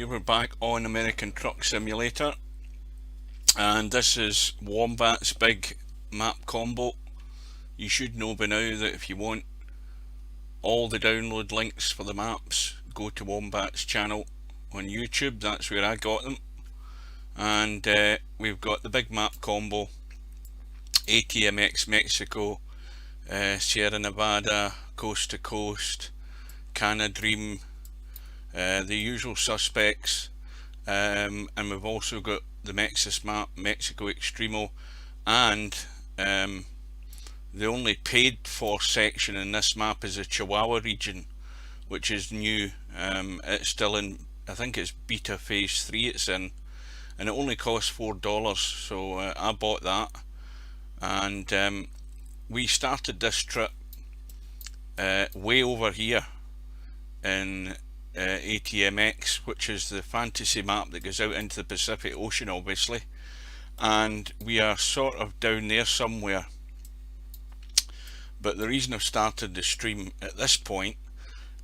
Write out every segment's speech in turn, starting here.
Here we're back on American Truck Simulator, and this is Wombat's big map combo. You should know by now that if you want all the download links for the maps, go to Wombat's channel on YouTube. That's where I got them. And we've got the big map combo: ATMX Mexico, Sierra Nevada, Coast to Coast, Canadream, the usual suspects, and we've also got the Mexis map, Mexico Extremo, and the only paid for section in this map is the Chihuahua region, which is new. It's still in, I think it's beta phase 3 it's in, and it only costs $4, so I bought that. And we started this trip way over here in ATMX, which is the fantasy map that goes out into the Pacific Ocean, obviously, and we are sort of down there somewhere. But the reason I've started the stream at this point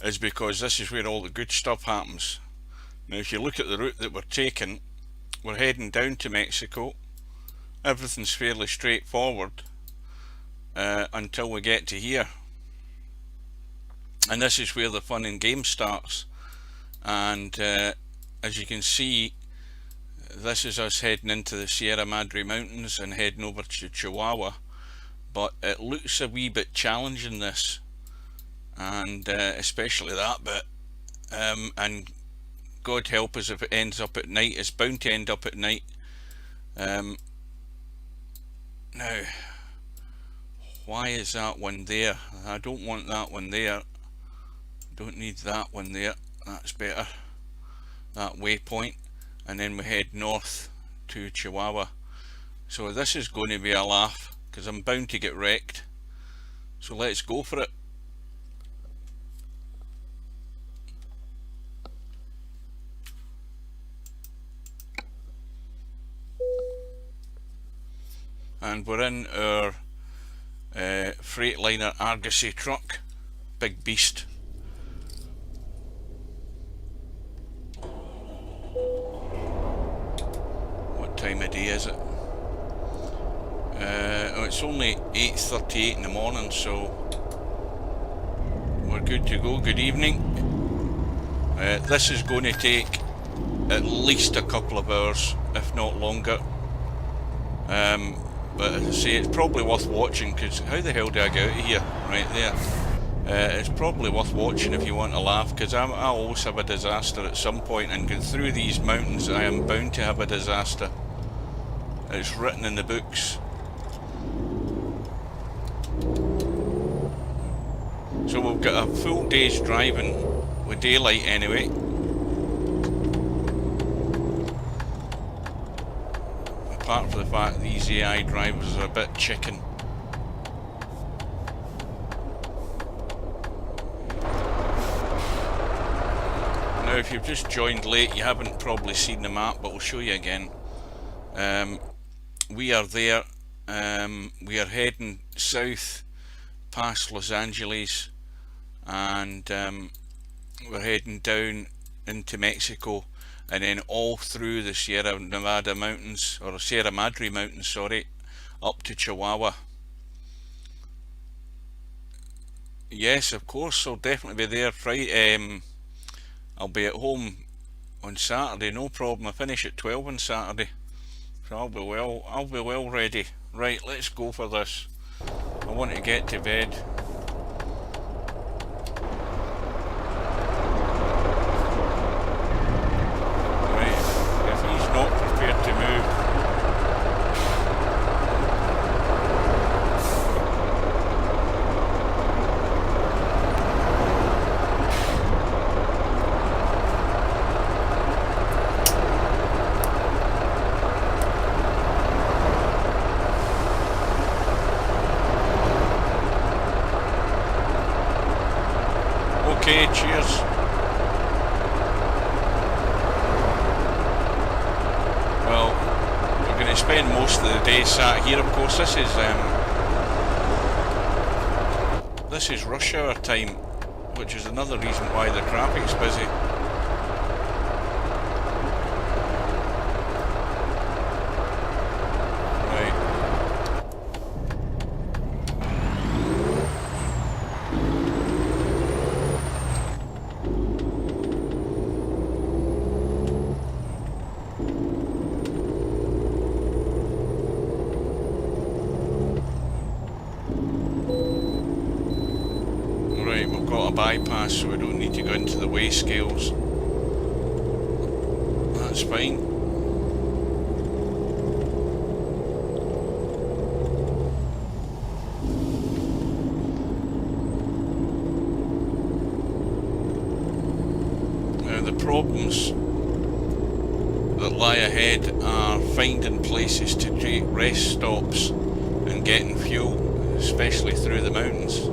is because this is where all the good stuff happens. Now if you look at the route that we're taking, we're heading down to Mexico. Everything's fairly straightforward until we get to here, and this is where the fun and game starts. And as you can see, this is us heading into the Sierra Madre mountains and heading over to Chihuahua, but it looks a wee bit challenging, this, and especially that bit, and God help us if it ends up at night. It's bound to end up at night. Now, why is that one there? I don't want that one there. Don't need that one there. That's better, that waypoint. And then we head north to Chihuahua. So this is going to be a laugh, because I'm bound to get wrecked. So let's go for it. And we're in our Freightliner Argosy truck, big beast. What time of day is it? Oh, it's only 8:38 in the morning, so we're good to go. Good evening. This is going to take at least a couple of hours, if not longer. But as I say, it's probably worth watching, because how the hell do I get out of here? Right there. It's probably worth watching if you want to laugh, because I always have a disaster at some point, and going through these mountains I am bound to have a disaster. It's written in the books. So we've got a full day's driving with daylight anyway. Apart from the fact these AI drivers are a bit chicken. Now if you've just joined late, you haven't probably seen the map, but I'll show you again. We are there. We are heading south past Los Angeles, and we're heading down into Mexico, and then all through the Sierra Nevada mountains, or Sierra Madre mountains, sorry, up to Chihuahua. Yes, of course, I'll definitely be there Friday. I'll be at home on Saturday, no problem. I finish at 12 on Saturday, so I'll be well ready. Right, let's go for this. I want to get to bed. Not prepared to move. Okay, cheers. Spend most of the day sat here. Of course, this is rush hour time, which is another reason why the traffic's busy. got a bypass, so we don't need to go into the weigh scales. That's fine. Now the problems that lie ahead are finding places to take rest stops and getting fuel, especially through the mountains.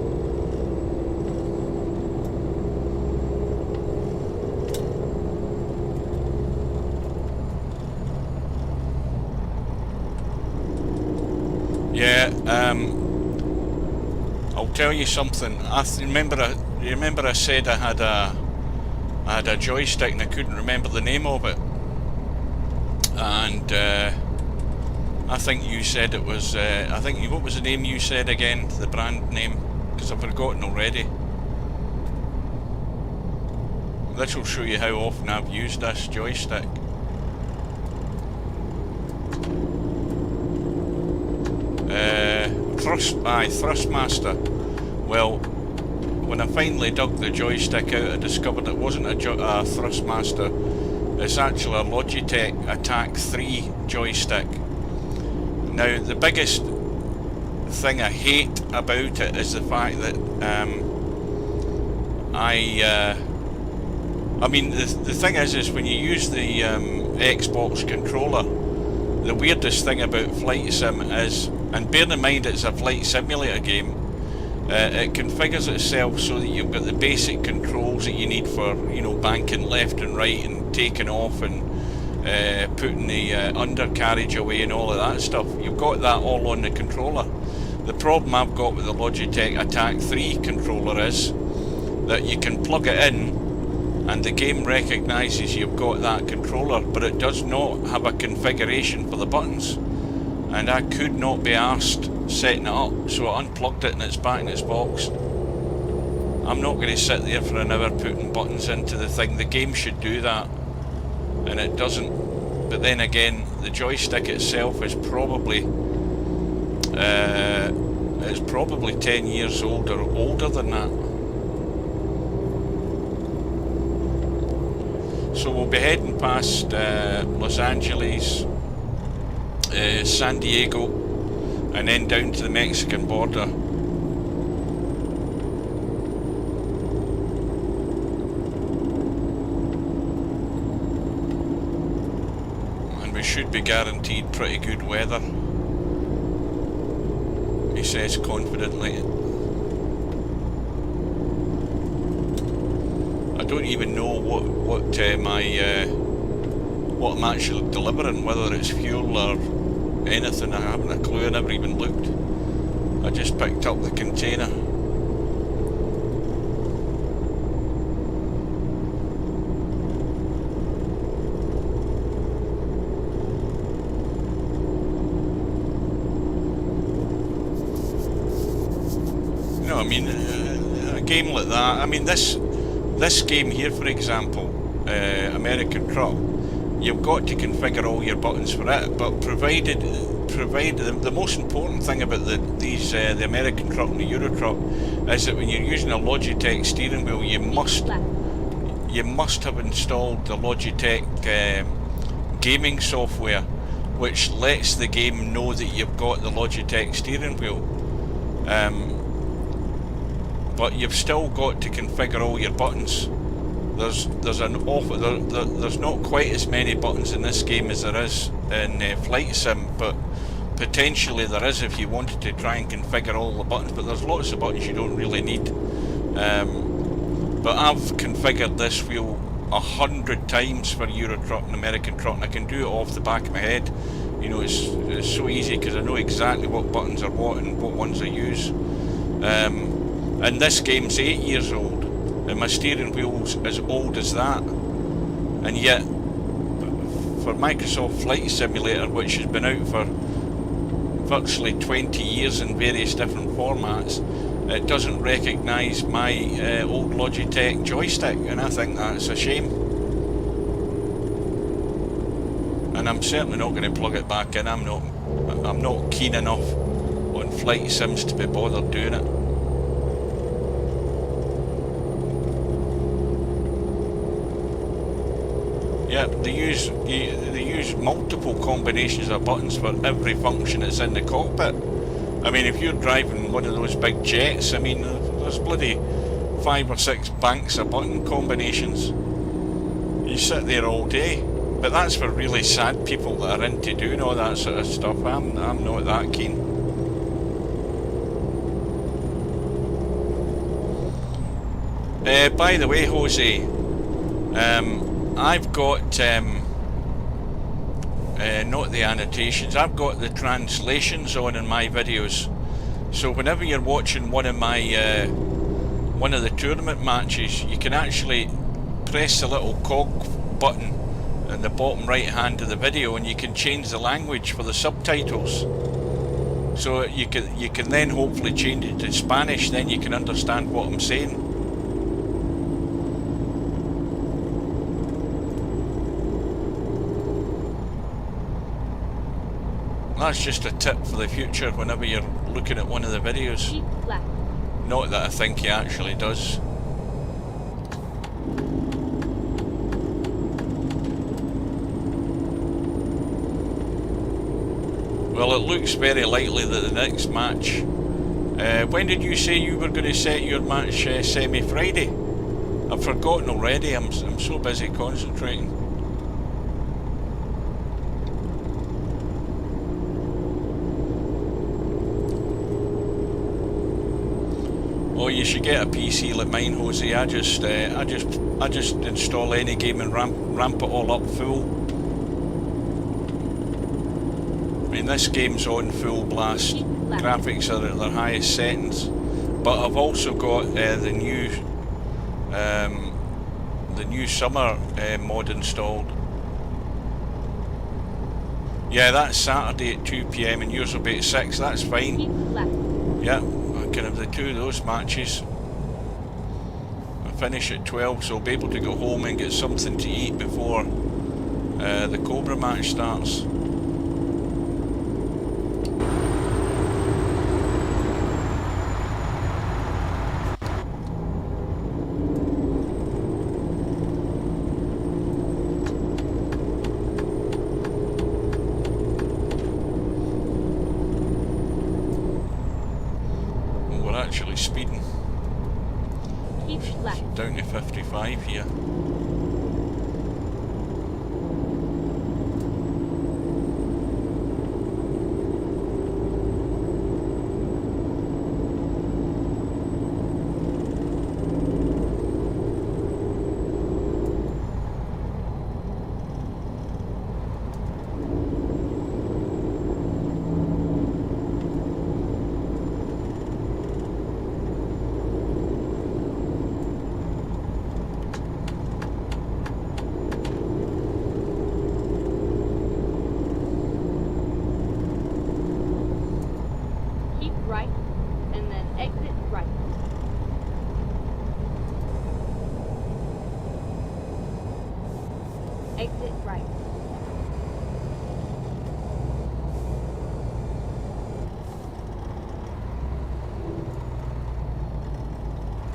Yeah, I'll tell you something. Remember I said I had a joystick and I couldn't remember the name of it. And I think you said it was, what was the name you said again? The brand name? Because I've forgotten already. This will show you how often I've used this joystick. Thrustmaster. Well, when I finally dug the joystick out, I discovered it wasn't a Thrustmaster. It's actually a Logitech Attack 3 joystick. Now, the biggest thing I hate about it is the fact that I mean, the thing is when you use the Xbox controller, the weirdest thing about Flight Sim is, and bear in mind it's a flight simulator game, it configures itself so that you've got the basic controls that you need for, you know, banking left and right and taking off and putting the undercarriage away and all of that stuff. You've got that all on the controller. The problem I've got with the Logitech Attack 3 controller is that you can plug it in and the game recognises you've got that controller, but it does not have a configuration for the buttons. And I could not be arsed setting it up, so I unplugged it and it's back in its box. I'm not going to sit there for an hour putting buttons into the thing. The game should do that, and it doesn't. But then again, the joystick itself is probably 10 years old or older than that. So we'll be heading past Los Angeles, San Diego, and then down to the Mexican border. And we should be guaranteed pretty good weather, he says confidently. I don't even know what I'm actually delivering, whether it's fuel or anything. I haven't a clue. I never even looked. I just picked up the container. You know, I mean, a game like that. I mean, this game here, for example, American Truck. You've got to configure all your buttons for it, but provided the most important thing about the American Truck and the Euro Truck is that when you're using a Logitech steering wheel, you must have installed the Logitech gaming software, which lets the game know that you've got the Logitech steering wheel. But you've still got to configure all your buttons. There's not quite as many buttons in this game as there is in Flight Sim, but potentially there is if you wanted to try and configure all the buttons. But there's lots of buttons you don't really need. But I've configured this wheel 100 times for Euro Truck and American Truck, and I can do it off the back of my head. You know, it's so easy because I know exactly what buttons are what and what ones I use. And this game's 8 years old. And my steering wheel's as old as that, and yet for Microsoft Flight Simulator, which has been out for virtually 20 years in various different formats, it doesn't recognise my old Logitech joystick, and I think that's a shame. And I'm certainly not going to plug it back in. I'm not keen enough on flight sims to be bothered doing it. Yeah, they use multiple combinations of buttons for every function that's in the cockpit. I mean, if you're driving one of those big jets, I mean, there's bloody 5 or 6 banks of button combinations. You sit there all day. But that's for really sad people that are into doing all that sort of stuff. I'm not that keen. By the way, Jose, I've got not the annotations, I've got the translations on in my videos. So whenever you're watching one of the tournament matches, you can actually press the little cog button in the bottom right hand of the video, and you can change the language for the subtitles. So you can then hopefully change it to Spanish, then you can understand what I'm saying. That's just a tip for the future whenever you're looking at one of the videos. Not that I think he actually does. Well, it looks very likely that the next match... when did you say you were going to set your match semi-Friday? I've forgotten already, I'm so busy concentrating. Oh, you should get a PC like mine, Jose. I just install any game and ramp it all up full. I mean, this game's on full blast. Graphics are at their highest settings. But I've also got the new summer mod installed. Yeah, that's Saturday at 2 PM and yours will be at 6. That's fine. Yeah, I can have the two of those matches. I finish at 12, so I'll be able to go home and get something to eat before the Cobra match starts. Actually speeding. Down to 55 here.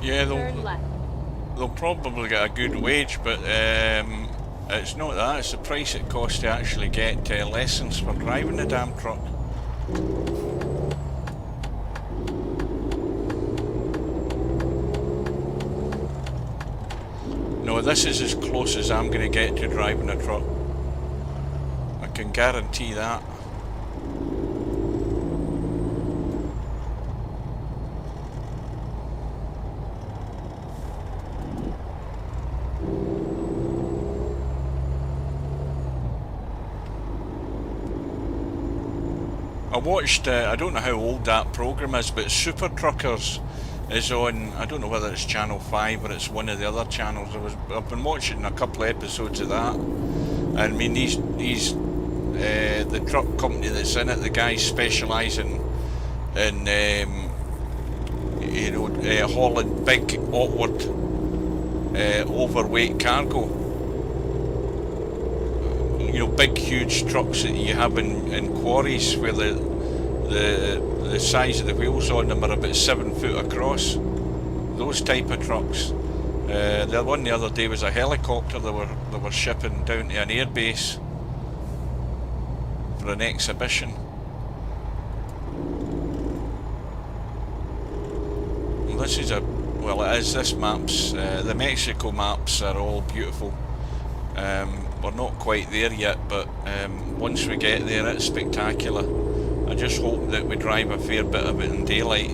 Yeah, they'll probably get a good wage, but it's not that, it's the price it costs to actually get lessons for driving the damn truck. No, this is as close as I'm going to get to driving a truck. I can guarantee that. I watched, I don't know how old that program is, but Super Truckers is on, I don't know whether it's Channel 5 or it's one of the other channels. I've been watching a couple of episodes of that, and I mean the truck company that's in it, the guys specialising in hauling big, awkward, overweight cargo. You know, big huge trucks that you have in quarries where the size of the wheels on them are about 7 foot across. Those type of trucks. The one the other day was a helicopter they were shipping down to an airbase for an exhibition. Well, this is this map's, the Mexico maps are all beautiful. We're not quite there yet, but once we get there it's spectacular. I just hope that we drive a fair bit of it in daylight.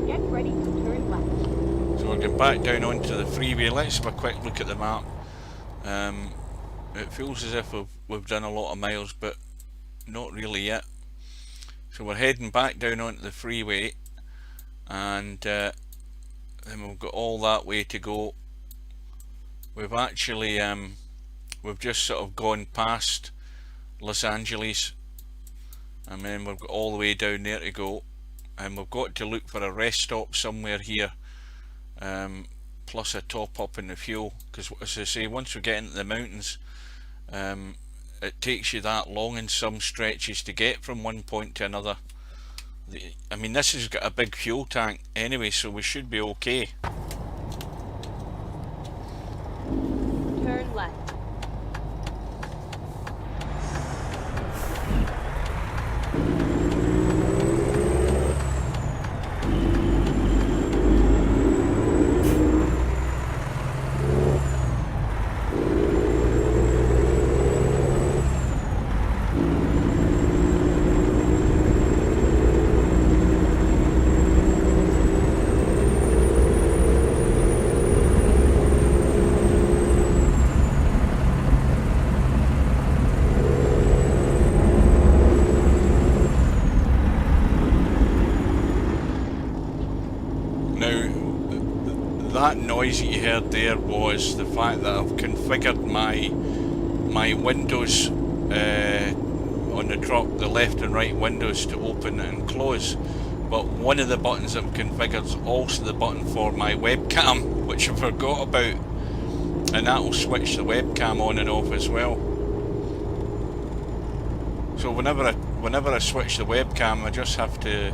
Get ready to turn left. So we're going back down onto the freeway. Let's have a quick look at the map. It feels as if we've done a lot of miles, but not really yet. So we're heading back down onto the freeway, and then we've got all that way to go. We've actually we've just sort of gone past Los Angeles, and then we've got all the way down there to go, and we've got to look for a rest stop somewhere here, plus a top up in the fuel, because as I say, once we get into the mountains, it takes you that long in some stretches to get from one point to another. I mean, this has got a big fuel tank anyway, so we should be okay. Turn left. That noise that you heard there was the fact that I've configured my windows on the truck, the left and right windows, to open and close. But one of the buttons I've configured is also the button for my webcam, which I forgot about, and that will switch the webcam on and off as well. So whenever I switch the webcam, I just have to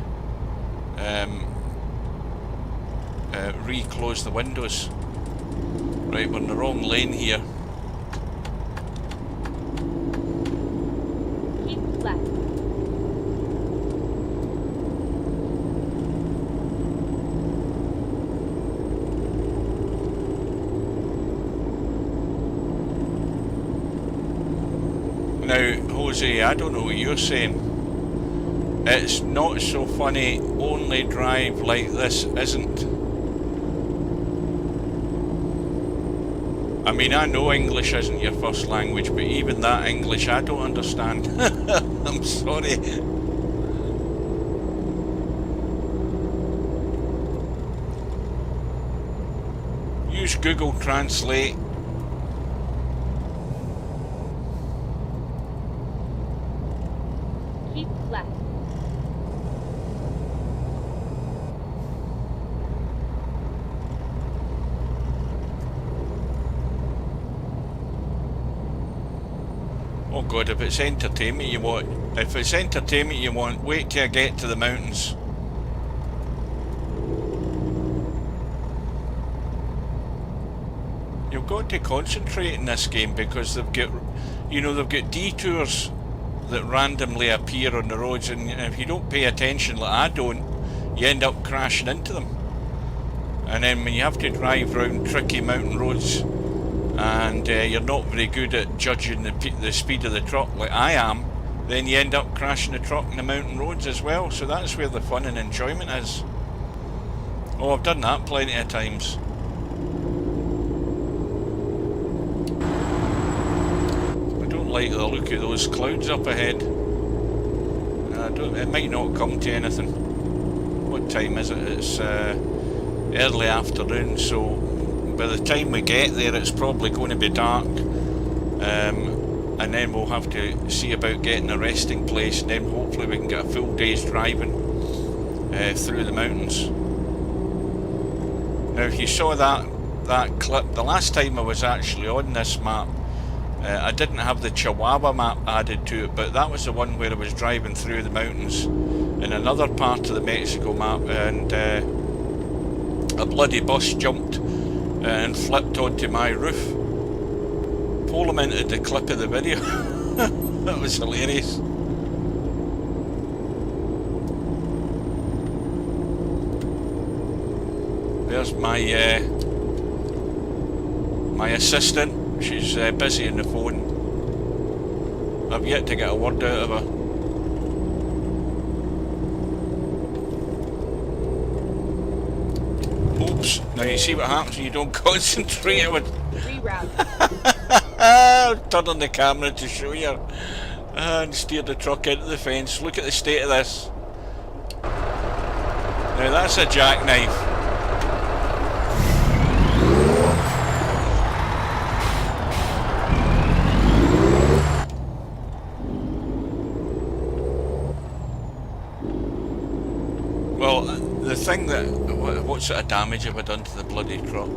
re-close the windows. Right, we're in the wrong lane here. Keep left. Now, Jose, I don't know what you're saying. It's not so funny, only drive like this isn't. I mean, I know English isn't your first language, but even that English I don't understand. I'm sorry. Use Google Translate. Keep left. Oh God, if it's entertainment you want, wait till I get to the mountains. You've got to concentrate in this game, because they've got detours that randomly appear on the roads, and if you don't pay attention, like I don't, you end up crashing into them. And then when you have to drive around tricky mountain roads, and you're not very good at judging the speed of the truck like I am, then you end up crashing the truck in the mountain roads as well. So that's where the fun and enjoyment is. Oh, I've done that plenty of times. I don't like the look of those clouds up ahead. It might not come to anything. What time is it? It's early afternoon, so by the time we get there it's probably going to be dark, and then we'll have to see about getting a resting place, and then hopefully we can get a full day's driving through the mountains. Now, if you saw that clip, the last time I was actually on this map, I didn't have the Chihuahua map added to it, but that was the one where I was driving through the mountains in another part of the Mexico map, and a bloody bus jumped and flipped onto my roof. Implemented the clip of the video. That was hilarious. There's my assistant. She's busy on the phone. I've yet to get a word out of her. Oops. Now you see what happens when you don't concentrate with... Reroute. Turn on the camera to show you. And steer the truck into the fence. Look at the state of this. Now that's a jackknife. Well, the thing that... What sort of damage have I done to the bloody truck?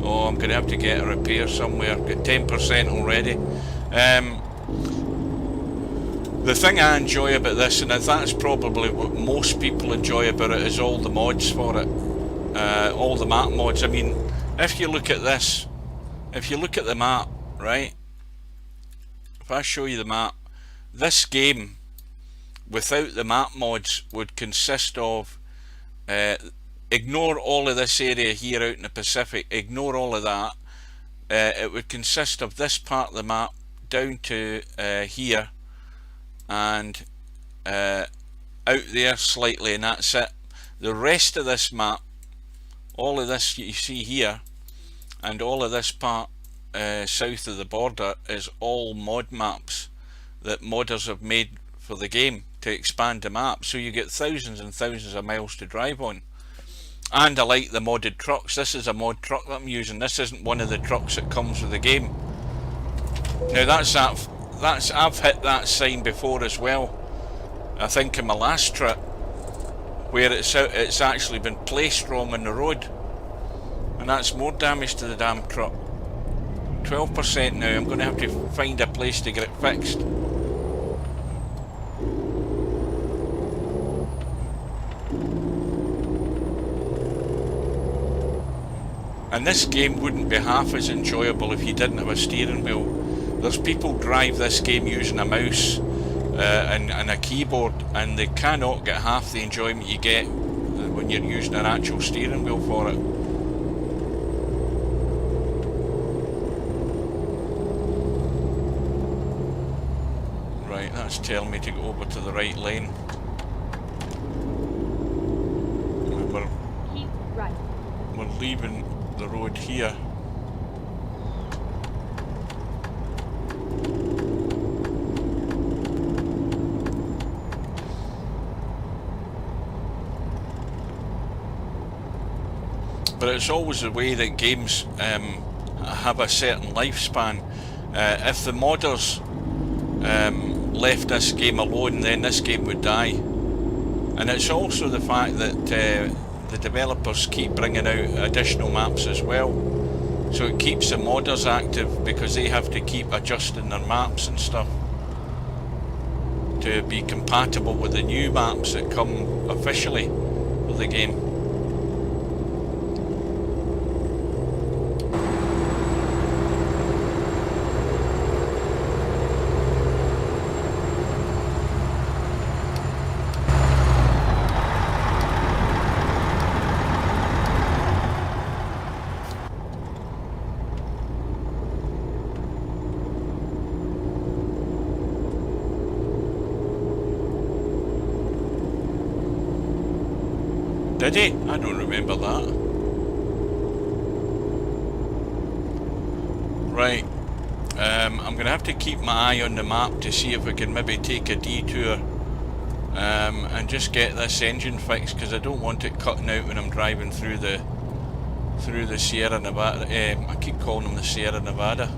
Oh, I'm going to have to get a repair somewhere. Got 10% already. The thing I enjoy about this, and that's probably what most people enjoy about it, is all the mods for it. All the map mods. I mean, if you look at this, if you look at the map, right? If I show you the map, this game, without the map mods, would consist of... ignore all of this area here out in the Pacific, ignore all of that. It would consist of this part of the map down to here, and out there slightly, and that's it. The rest of this map, all of this you see here, and all of this part south of the border, is all mod maps that modders have made for the game to expand the map, so you get thousands and thousands of miles to drive on. And I like the modded trucks. This is a mod truck that I'm using. This isn't one of the trucks that comes with the game. Now that's I've hit that sign before as well. I think in my last trip, where it's actually been placed wrong on the road, and that's more damage to the damn truck. 12% now. I'm going to have to find a place to get it fixed. And this game wouldn't be half as enjoyable if you didn't have a steering wheel. There's people drive this game using a mouse and a keyboard, and they cannot get half the enjoyment you get when you're using an actual steering wheel for it. Right, that's telling me to go over to the right lane. Keep right. We're leaving the road here. But it's always the way that games have a certain lifespan. If the modders left this game alone, then this game would die. And it's also the fact that the developers keep bringing out additional maps as well, so it keeps the modders active, because they have to keep adjusting their maps and stuff to be compatible with the new maps that come officially with the game. Did he? I don't remember that. Right. I'm going to have to keep my eye on the map to see if I can maybe take a detour and just get this engine fixed, because I don't want it cutting out when I'm driving through the Sierra Nevada. I keep calling them the Sierra Nevada.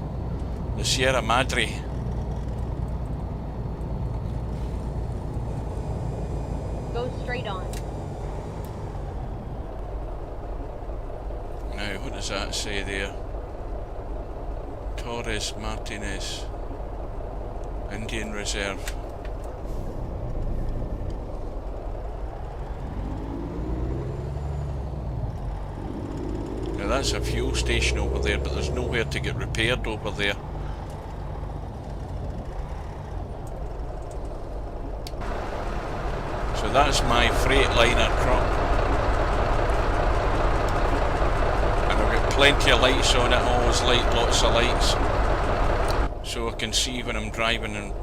The Sierra Madre. Go straight on. Now, what does that say there? Torres Martinez, Indian Reserve. Now that's a fuel station over there, but there's nowhere to get repaired over there. So that's my Freightliner truck. And I've got plenty of lights on it, always lots of lights. So I can see when I'm driving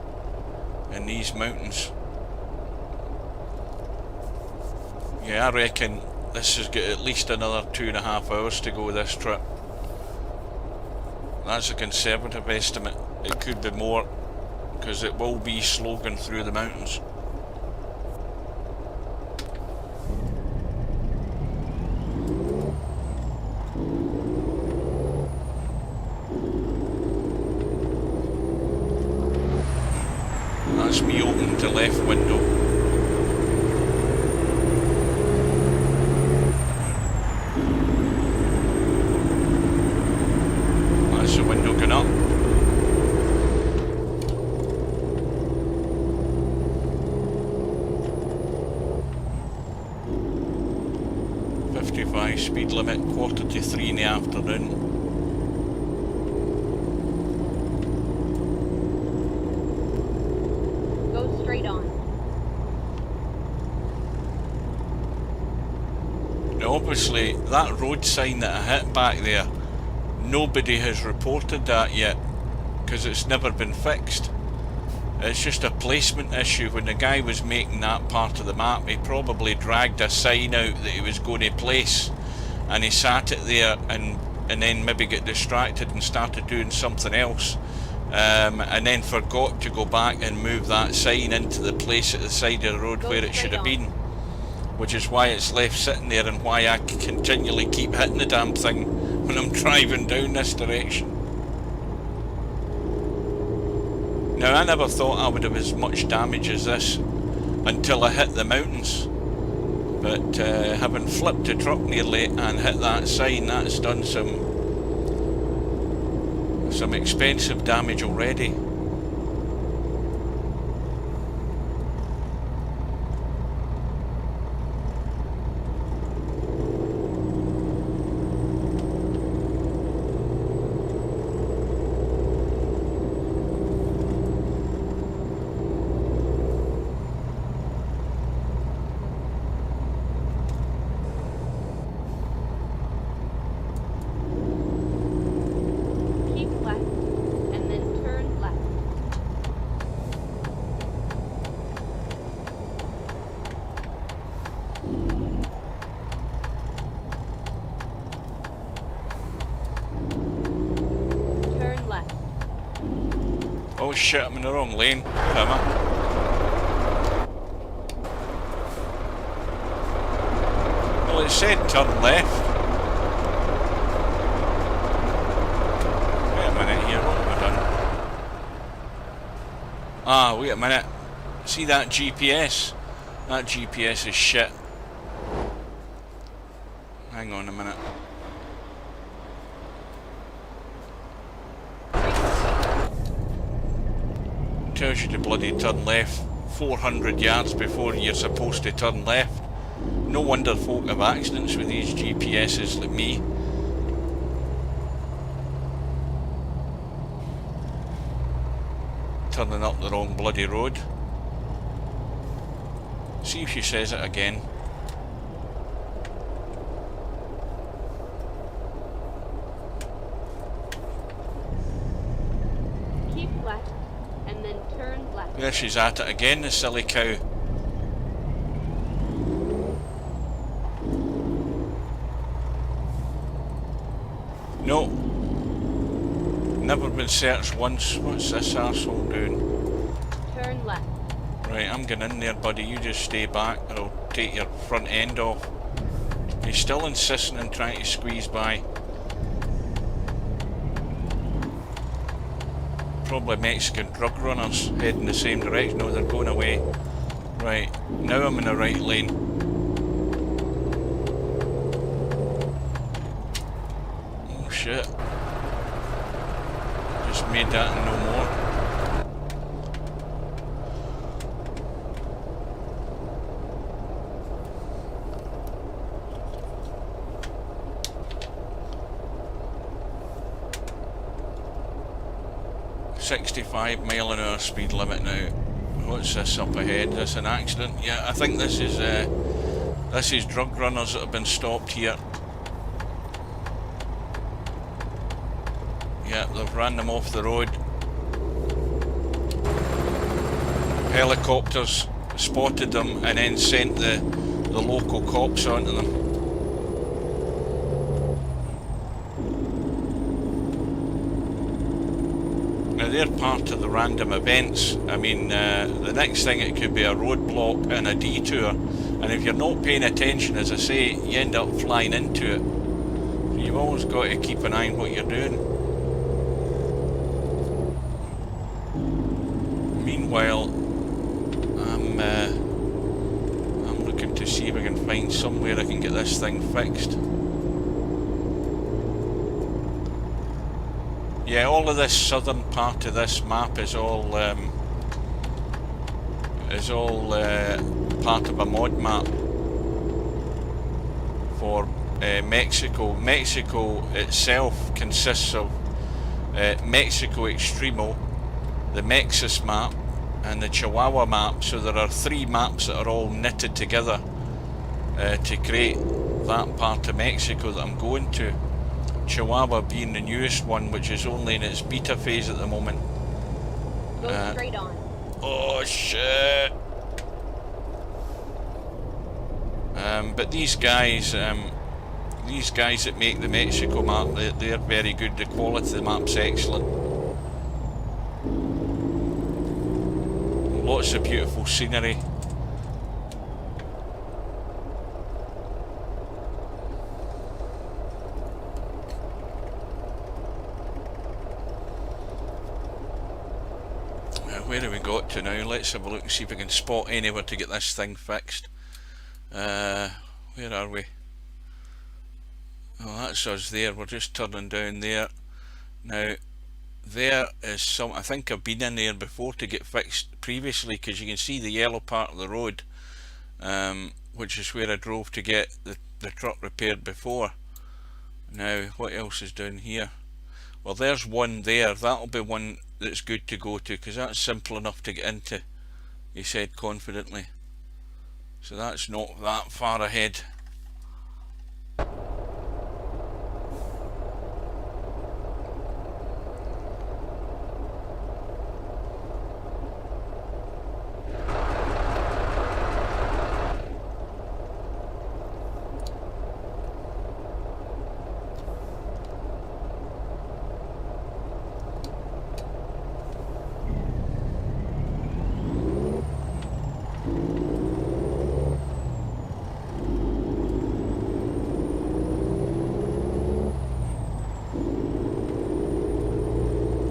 in these mountains. Yeah, I reckon this has got at least another 2.5 hours to go this trip. That's a conservative estimate. It could be more, because it will be slow going through the mountains. That's me opening the left window. That's the window going up. .55 speed limit, 2:45 in the afternoon. Obviously, that road sign that I hit back there, nobody has reported that yet, because it's never been fixed. It's just a placement issue. When the guy was making that part of the map, he probably dragged a sign out that he was going to place, and he sat it there and then maybe got distracted and started doing something else, and then forgot to go back and move that sign into the place at the side of the road where it should have been. Which is why it's left sitting there, and why I continually keep hitting the damn thing when I'm driving down this direction. Now, I never thought I would have as much damage as this until I hit the mountains, but having flipped the truck nearly and hit that sign, that's done some expensive damage already. Oh shit, I'm in the wrong lane. Where am I? Well, it said turn left. Wait a minute here, what have I done? Ah, wait a minute. See that GPS? That GPS is shit. Hang on a minute. Tells you to bloody turn left 400 yards before you're supposed to turn left. No wonder folk have accidents with these GPSs like me. Turning up the wrong bloody road. See if she says it again. Keep left and then turn left. There she's at it again, the silly cow. No. Never been searched once. What's this arsehole doing? Turn left. Right, I'm going in there, buddy. You just stay back or I'll take your front end off. He's still insisting and trying to squeeze by. Probably Mexican drug runners heading the same direction. No, they're going away. Right, now I'm in the right lane. Oh shit. made that and no more. £65 mph speed limit now. What's this up ahead? Is this an accident? Yeah, I think this is drug runners that have been stopped here. Yeah, they've ran them off the road. Helicopters spotted them and then sent the local cops onto them. Now they're part of the random events. I mean, the next thing it could be a roadblock and a detour, and if you're not paying attention, as I say, you end up flying into it. So you've always got to keep an eye on what you're doing. Meanwhile, I'm looking to see if I can find somewhere I can get this thing fixed. Yeah, all of this southern part of this map is all part of a mod map for Mexico. Mexico itself consists of Mexico Extremo, the Mexis map, and the Chihuahua map. So there are 3 maps that are all knitted together to create that part of Mexico that I'm going to. Chihuahua being the newest one, which is only in its beta phase at the moment. Go straight on. Oh shit! But these guys that make the Mexico map, they're very good. The quality of the map's excellent. Lots of beautiful scenery. Where have we got to now? Let's have a look and see if we can spot anywhere to get this thing fixed. Where are we? Oh, that's us there. We're just turning down there. Now, there is some, I think I've been in there before to get fixed previously, because you can see the yellow part of the road, which is where I drove to get the truck repaired before. Now, what else is down here? Well, there's one there. That'll be one that's good to go to, because that's simple enough to get into, he said confidently. So that's not that far ahead.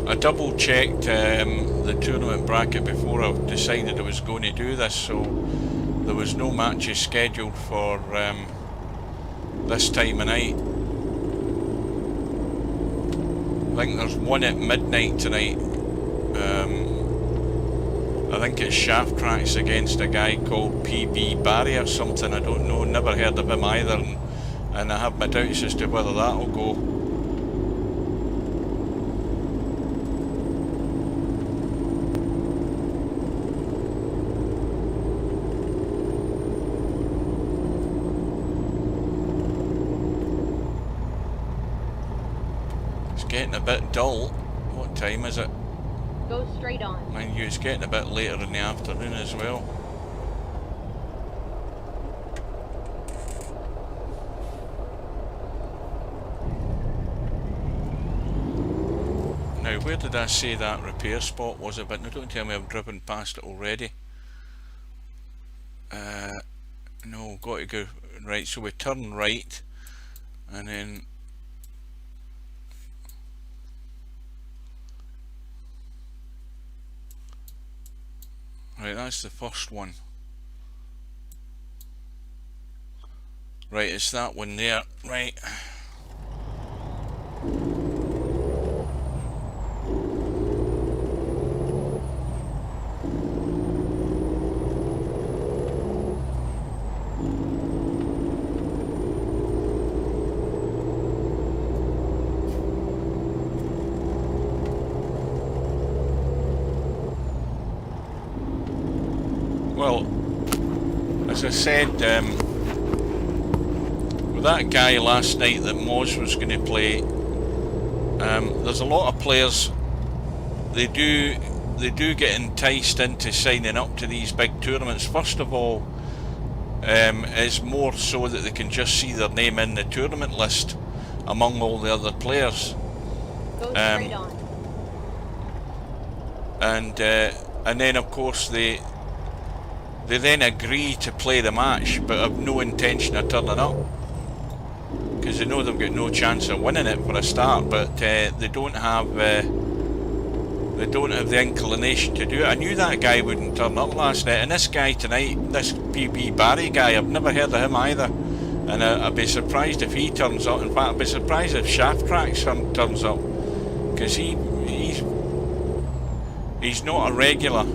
I double checked the tournament bracket before I decided I was going to do this, so there was no matches scheduled for this time of night. I think there's one at midnight tonight. I think it's Shaft Tracks against a guy called PB Barry or something, I don't know, never heard of him either, and I have my doubts as to whether that'll go. Getting a bit dull. What time is it? Go straight on. Mind you, it's getting a bit later in the afternoon as well. Now, where did I say that repair spot was? But now don't tell me I've driven past it already. No, got to go right. So we turn right, and then right, that's the first one. Right, it's that one there. Right. Well, as I said, with that guy last night that Moz was going to play, there's a lot of players, they do get enticed into signing up to these big tournaments. First of all, it's more so that they can just see their name in the tournament list among all the other players. Go straight on. And then of course they then agree to play the match but have no intention of turning up, because they know they've got no chance of winning it for a start, but they don't have the inclination to do it. I knew that guy wouldn't turn up last night, and this guy tonight, this PB Barry guy, I've never heard of him either, and I'd be surprised if he turns up. In fact, I'd be surprised if Shaft Tracks turns up, because he's not a regular.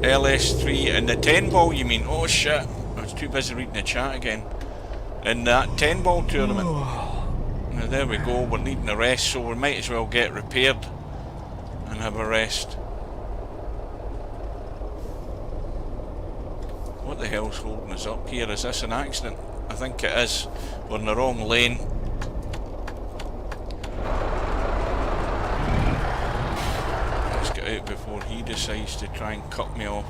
LS3 and the 10 ball, you mean? Oh shit, I was too busy reading the chat again. In that 10 ball tournament. Now there we go, we're needing a rest, so we might as well get repaired and have a rest. What the hell's holding us up here? Is this an accident? I think it is. We're in the wrong lane. Let's get out before he decides to try and cut me off.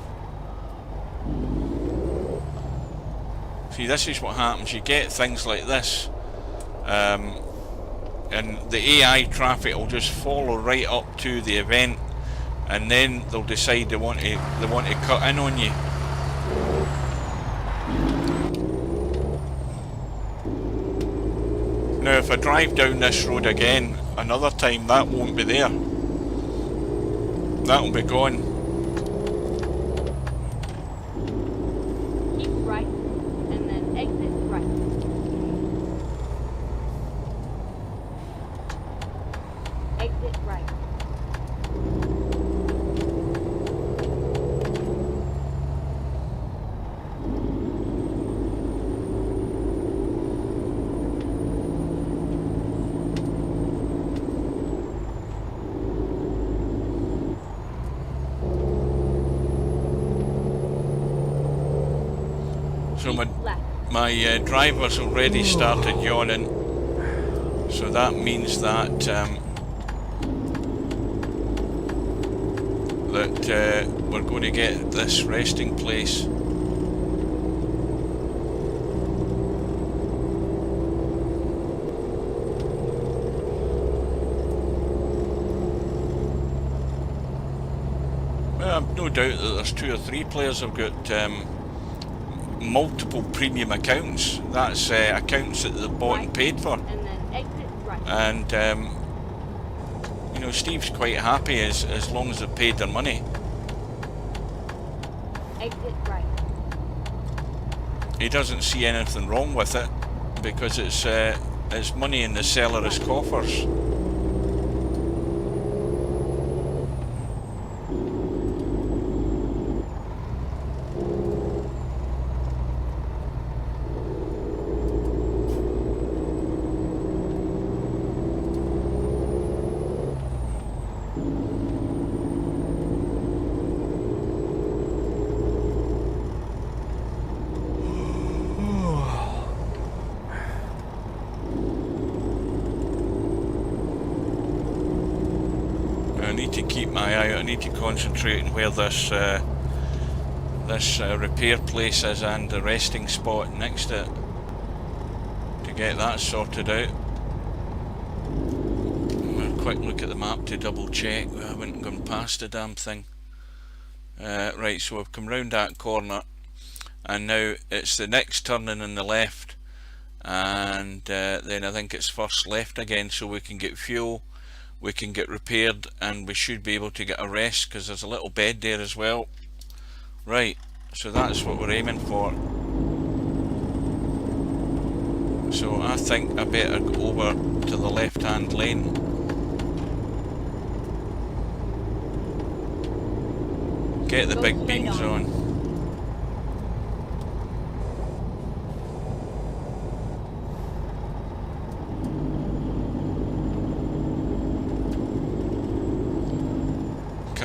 See, this is what happens. You get things like this, and the AI traffic will just follow right up to the event, and then they'll decide they want to cut in on you. Now, if I drive down this road again another time, that won't be there. That'll be gone. Keep right, and then exit right. Exit right. So my driver's already started yawning, so that means that we're going to get this resting place. Well, I've no doubt that there's 2 or 3 players have got multiple premium accounts. That's accounts that they've bought and paid for. And then exit right. And you know, Steve's quite happy as long as they've paid their money. Exit right. He doesn't see anything wrong with it, because it's money in the seller's coffers. I need to keep my eye out. I need to concentrate on where this repair place is and the resting spot next to it, to get that sorted out. A quick look at the map to double check we haven't gone past the damn thing. Right, so we've come round that corner, and now it's the next turning on the left, and then I think it's first left again, so we can get fuel, we can get repaired, and we should be able to get a rest, because there's a little bed there as well. Right, so that's what we're aiming for. So I think I better go over to the left hand lane. Get the big beams on.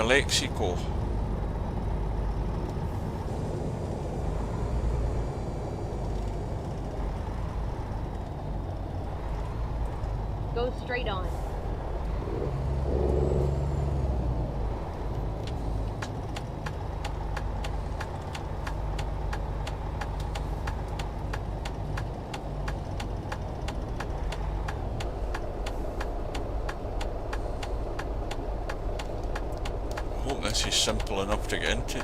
Calexico. Go straight on. I hope this is simple enough to get into.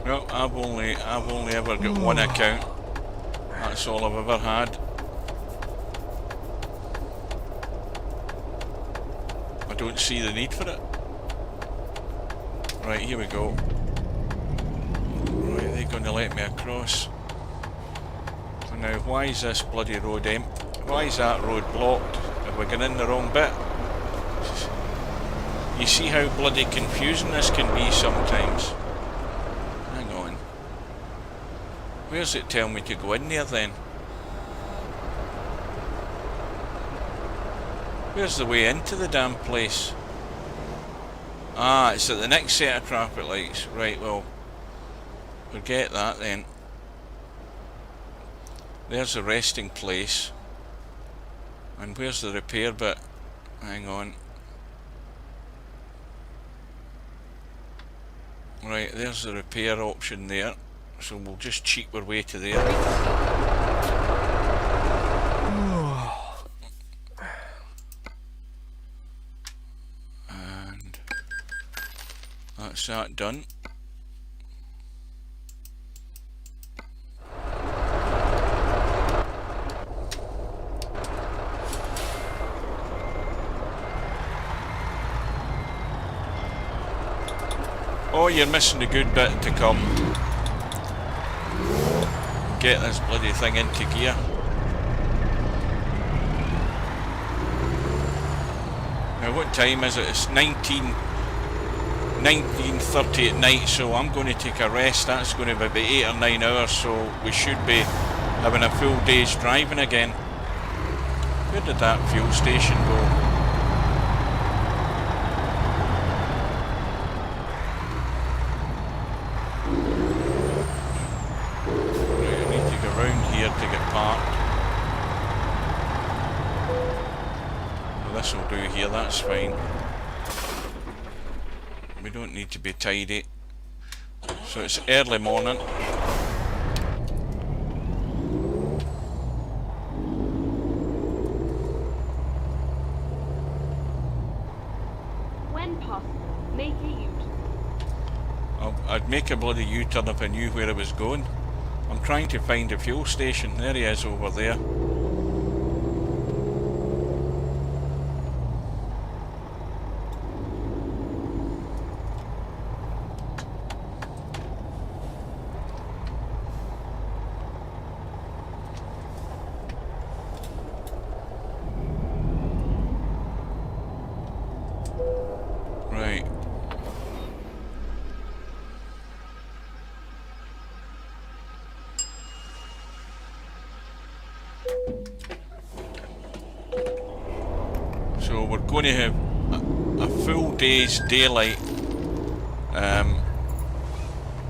No, I've only ever got one account. That's all I've ever had. I don't see the need for it. Right, here we go. Right, they're going to let me across. So now, why is this bloody road empty? Why is that road blocked? Have we gone in the wrong bit? You see how bloody confusing this can be sometimes. Hang on. Where's it tell me to go in there then? Where's the way into the damn place? Ah, it's at the next set of traffic lights. Right, well, forget that then. There's the resting place. And where's the repair bit? Hang on. Right, there's the repair option there. So we'll just cheat our way to there. And that's that done. Oh, you're missing the good bit to come. Get this bloody thing into gear. Now what time is it? It's 19:30 at night, so I'm going to take a rest. That's going to be about 8 or 9 hours, so we should be having a full day's driving again. Where did that fuel station go? To get parked. Well, this will do here, that's fine. We don't need to be tidy. So it's early morning. When possible, make a U-turn. I'd make a bloody U-turn if I knew where I was going. I'm trying to find a fuel station. There he is over there. Right. So we're going to have a full day's daylight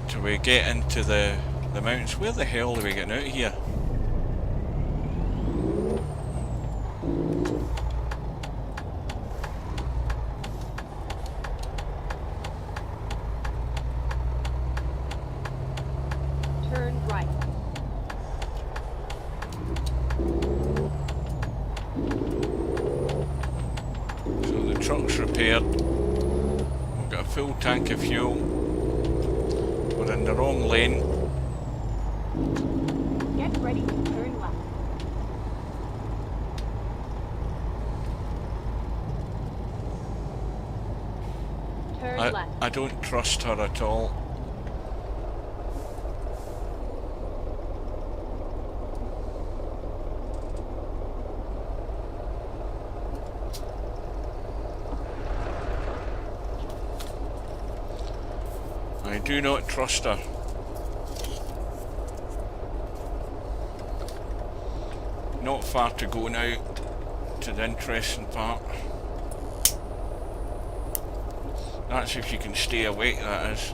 till we get into the mountains. Where the hell are we getting out here? Turn right. Truck's repaired. We've got a full tank of fuel. We're in the wrong lane. Get ready to turn left. Turn left. I don't trust her at all. I do not trust her. Not far to go now to the interesting part. That's if you can stay awake, that is.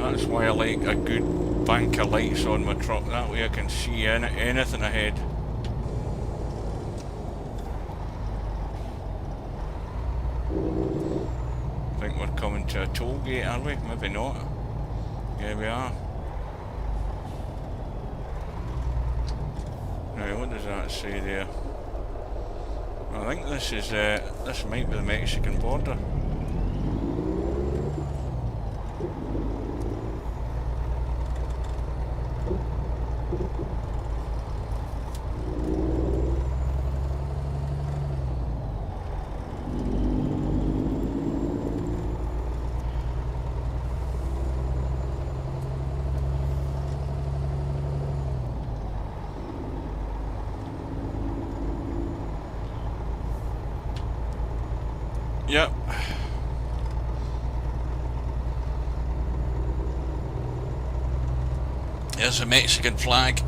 That's why I like a good bank of lights on my truck, that way I can see anything ahead. I think we're coming to a toll gate, are we? Maybe not. Yeah, we are. Now, what does that say there? I think this is, this might be the Mexican border. Yep. There's a Mexican flag.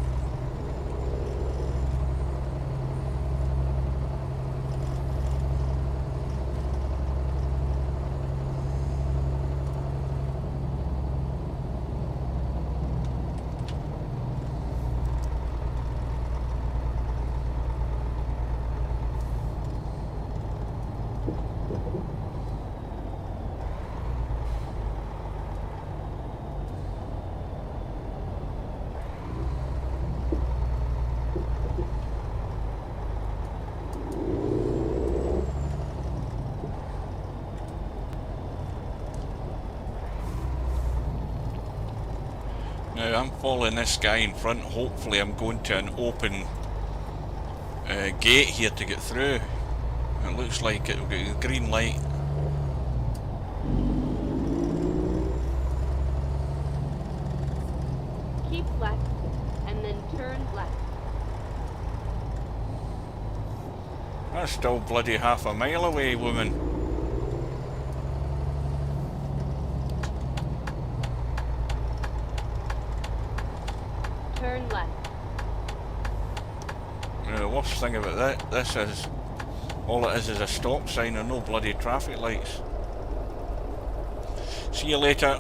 Now I'm following this guy in front. Hopefully I'm going to an open gate here to get through. It looks like it'll get a green light. Keep left and then turn left. That's still bloody half a mile away, woman. Turn left. Now, the worst thing about this is, all it is a stop sign and no bloody traffic lights. See you later.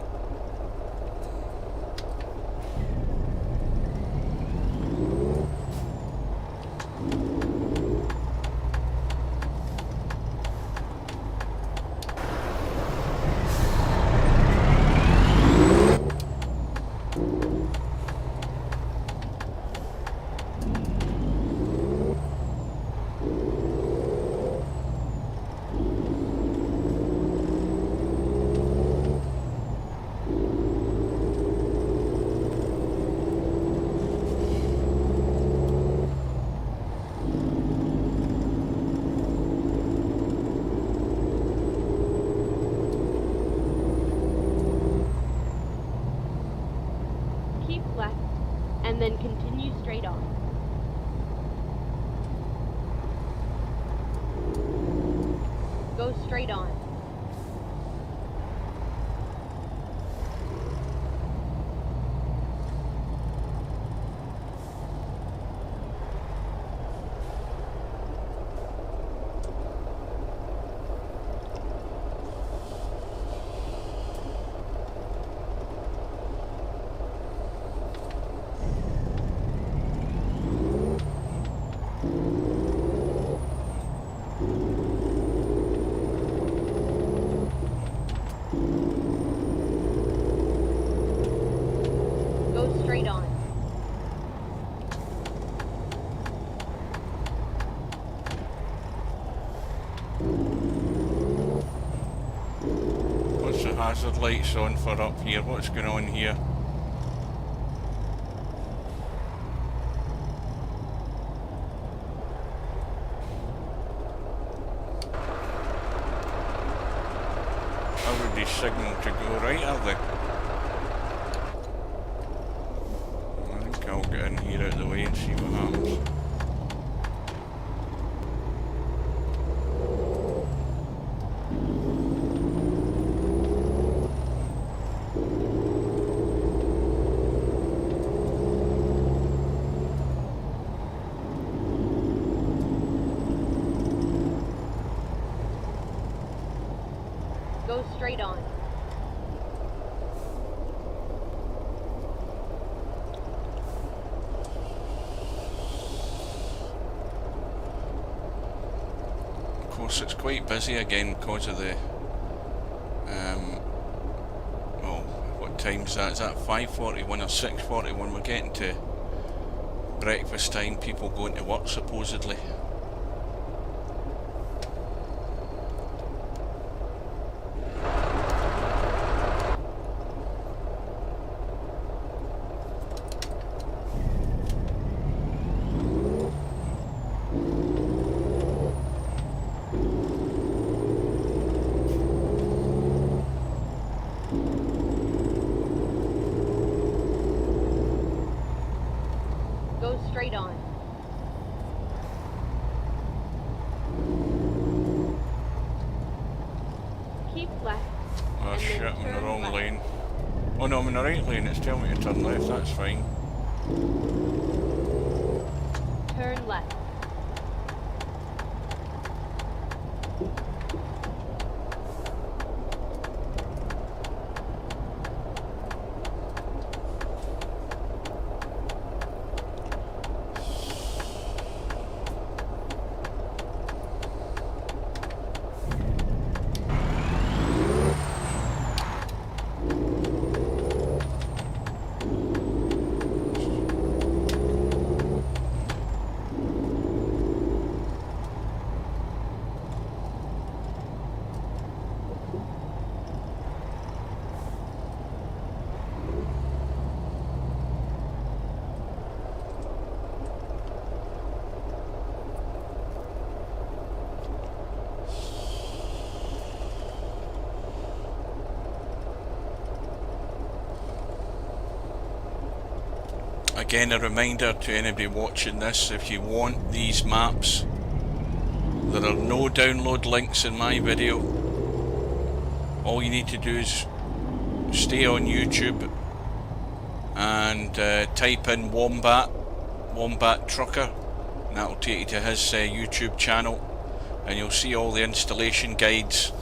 Keep left and then continue straight on. Go straight on. Go straight on. What's the hazard lights on for up here? What's going on here? everybody's signaling to go right, are they? I think I'll get in here out of the way and see what happens. Go straight on. Of course, it's quite busy again because of the well, what time's that? Is that 5:41 or 6:41? We're getting to breakfast time, people going to work supposedly. Go straight on. Keep left. Oh and then shit, I'm in the turn wrong left. lane. Oh no, I'm in the right lane, it's telling me to turn left, that's fine. Turn left. Again, a reminder to anybody watching this, if you want these maps, there are no download links in my video. All you need to do is stay on YouTube and type in Wombat Trucker, and that'll take you to his YouTube channel, and you'll see all the installation guides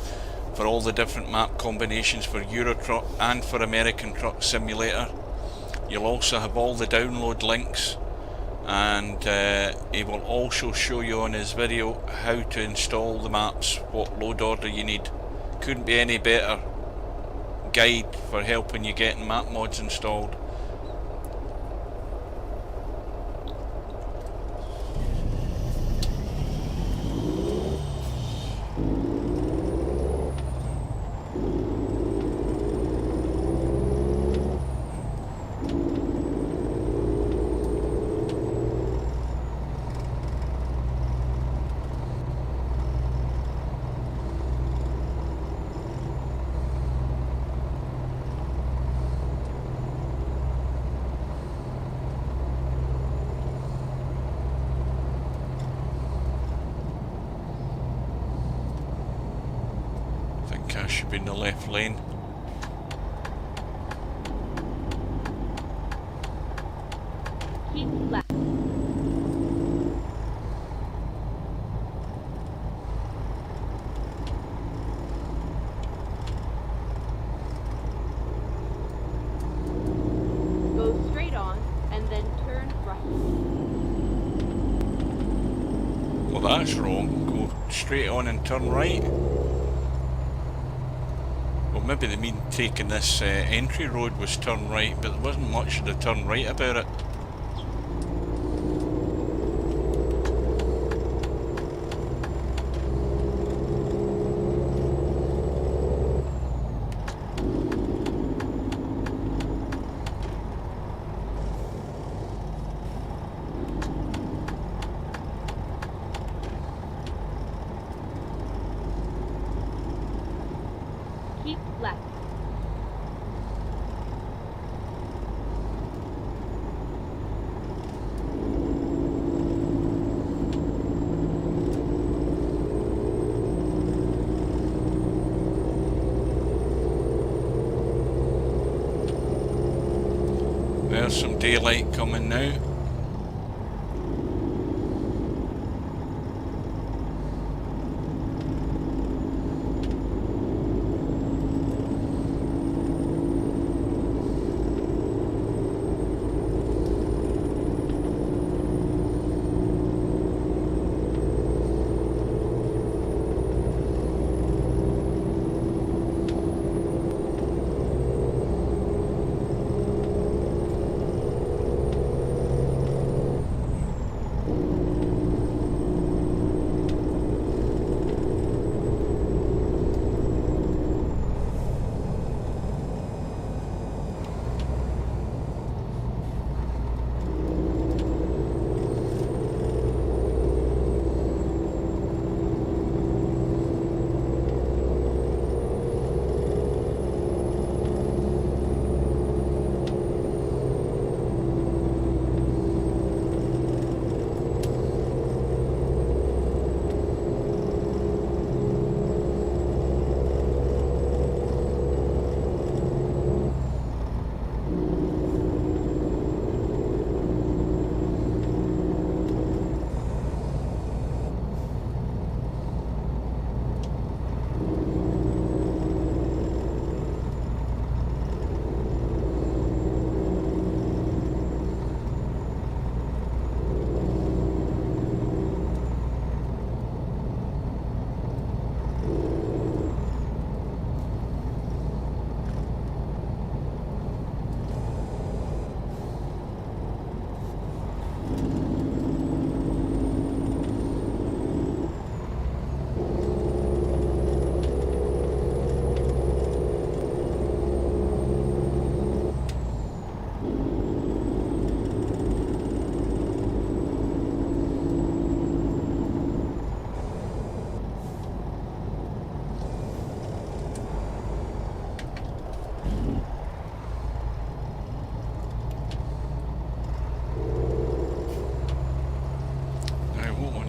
for all the different map combinations for Euro Truck and for American Truck Simulator. You'll also have all the download links, and he will also show you on his video how to install the maps, what load order you need. Couldn't be any better guide for helping you getting map mods installed. I should be in the left lane. Keep left. Go straight on and then turn right. Well, that's wrong. Go straight on and turn right. Well, maybe they mean taking this entry road was turn right, but there wasn't much of the turn right about it. Keep left. There's some daylight coming now.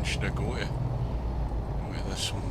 Should I go to? Go to this one.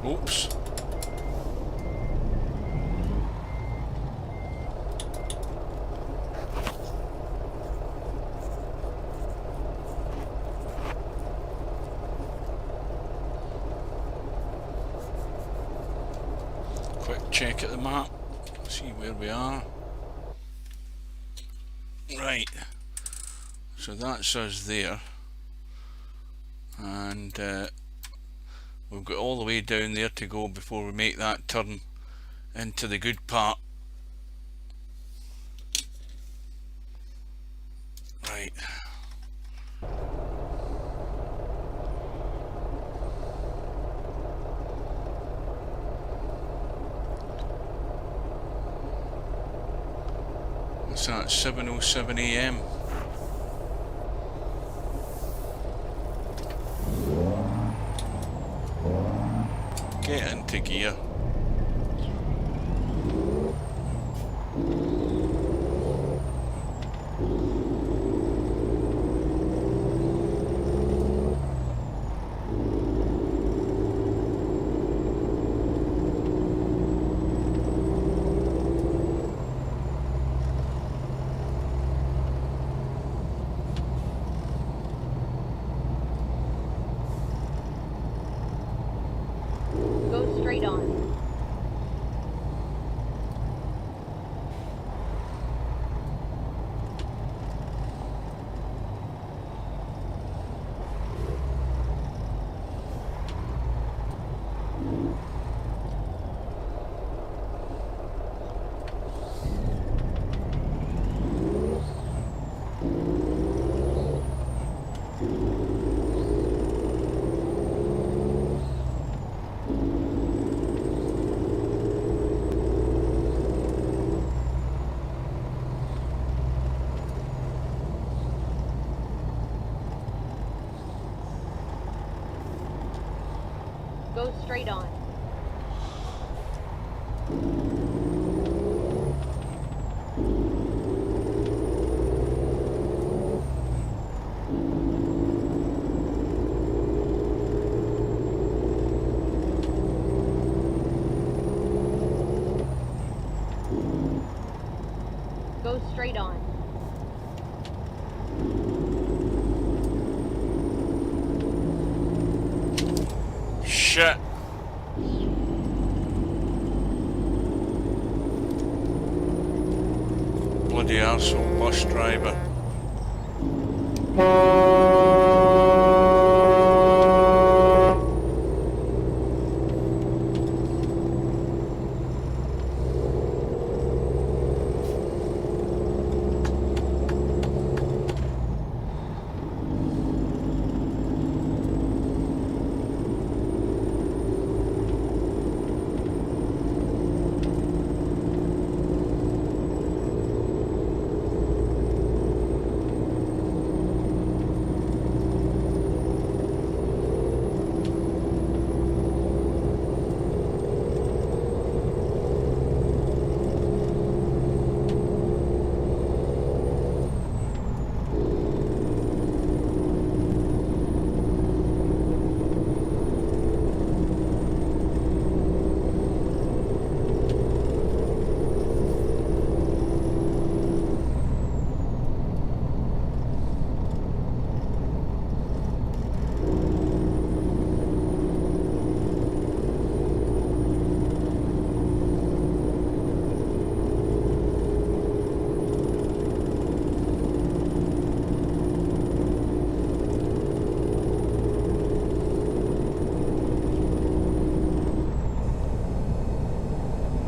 Oops. Quick check at the map, see where we are. Right, so that's us there, and we've got all the way down there to go before we make that turn into the good part. Right. What's that? 7:07 AM. Get into gear. Go straight on. Go straight on. Shit. Bloody arsehole bus driver.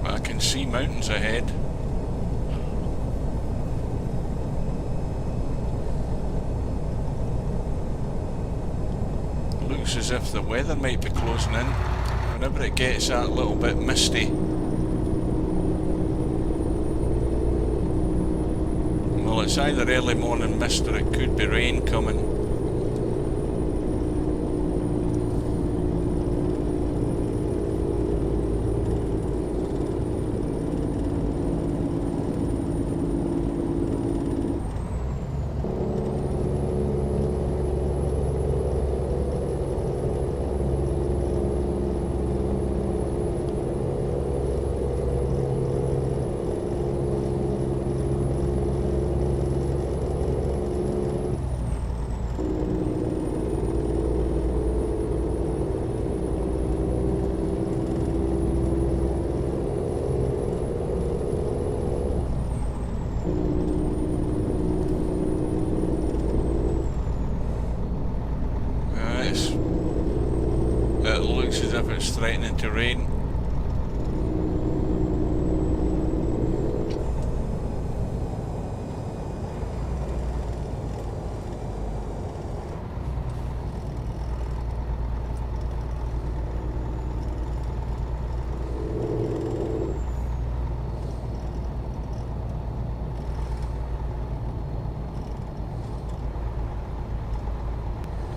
I can see mountains ahead. Looks as if the weather might be closing in. Whenever it gets that little bit misty. Well, it's either early morning mist or it could be rain coming. It looks as if it's threatening to rain.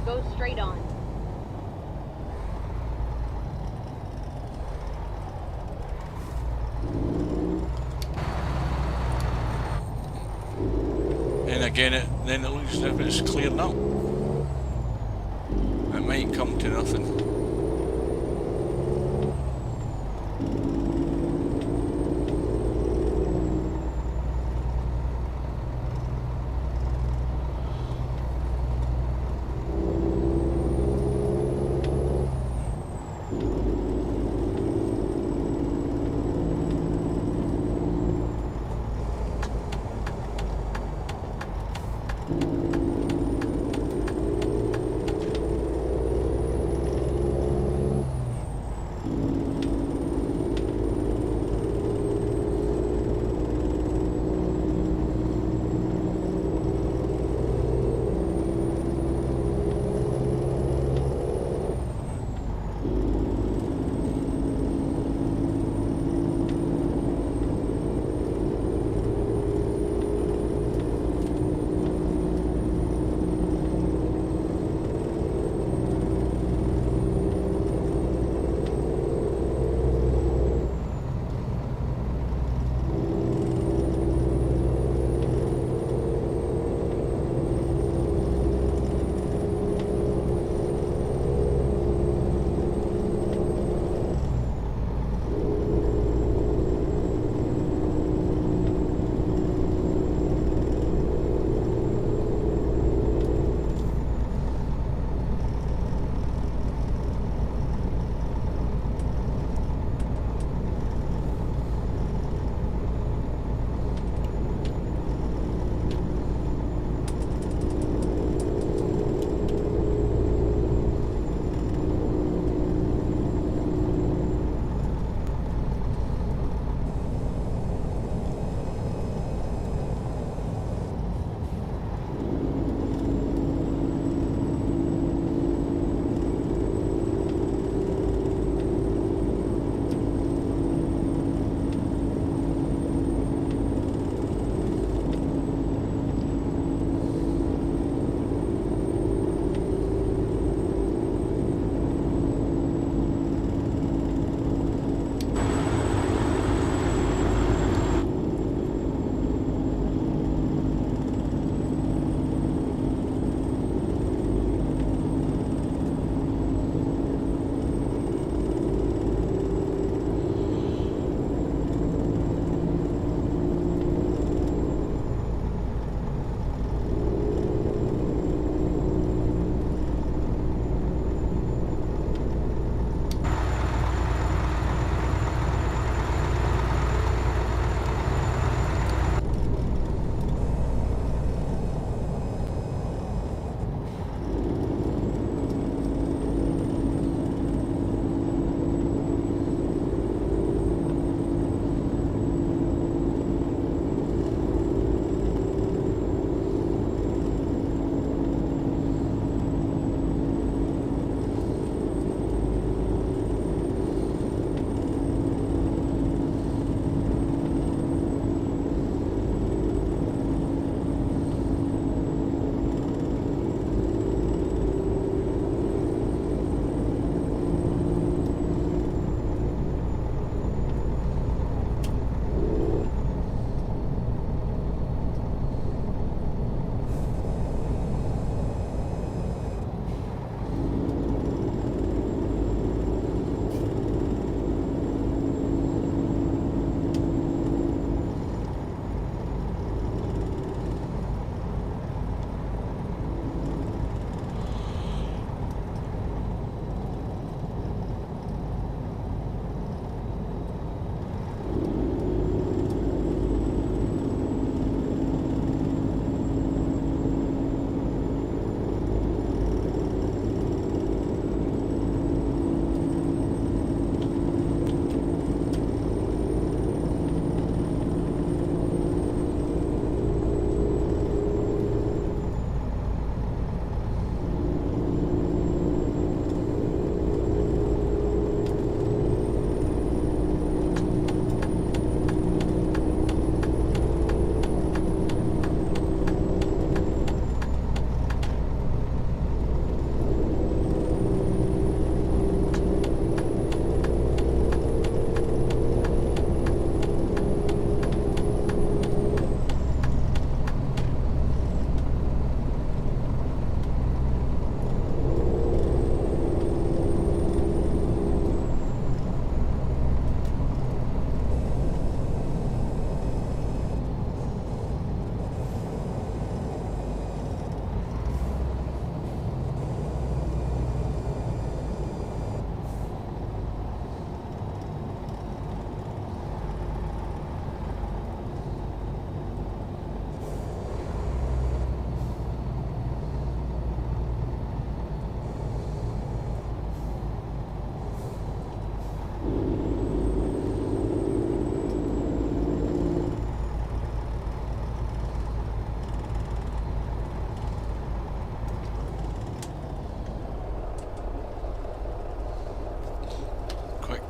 Go straight on. And again, then it looks as if it's clearing up. It might come to nothing.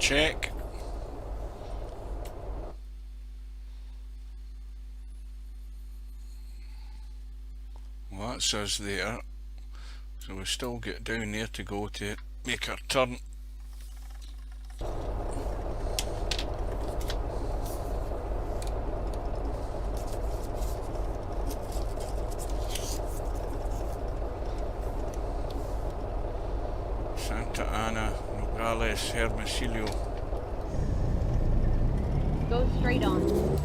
check. Well, that's us there. So we've still got down there to go to make our turn. Santa Ana, Nogales, Hermosillo. Go straight on.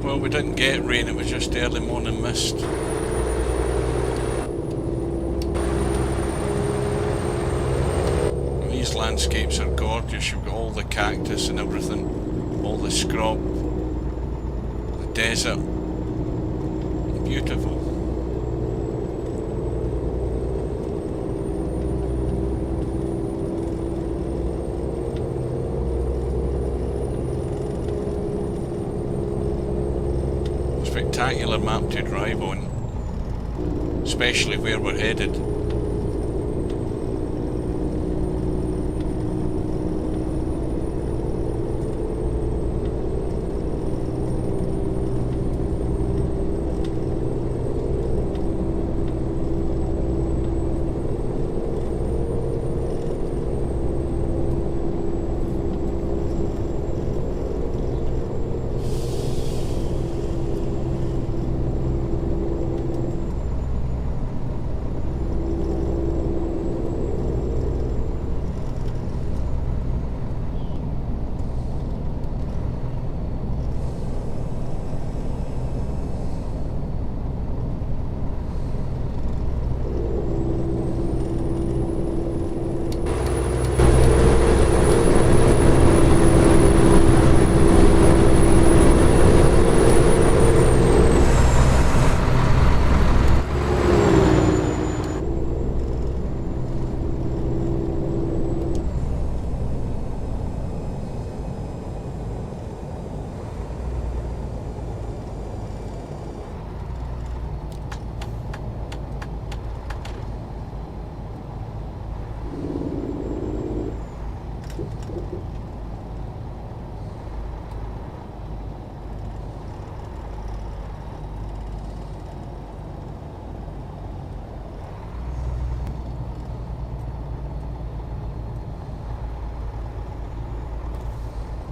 Well, we didn't get rain, it was just early morning mist. These landscapes are gorgeous. You've got all the cactus and everything, all the scrub, the desert. Beautiful. Spectacular map to drive on, especially where we're headed.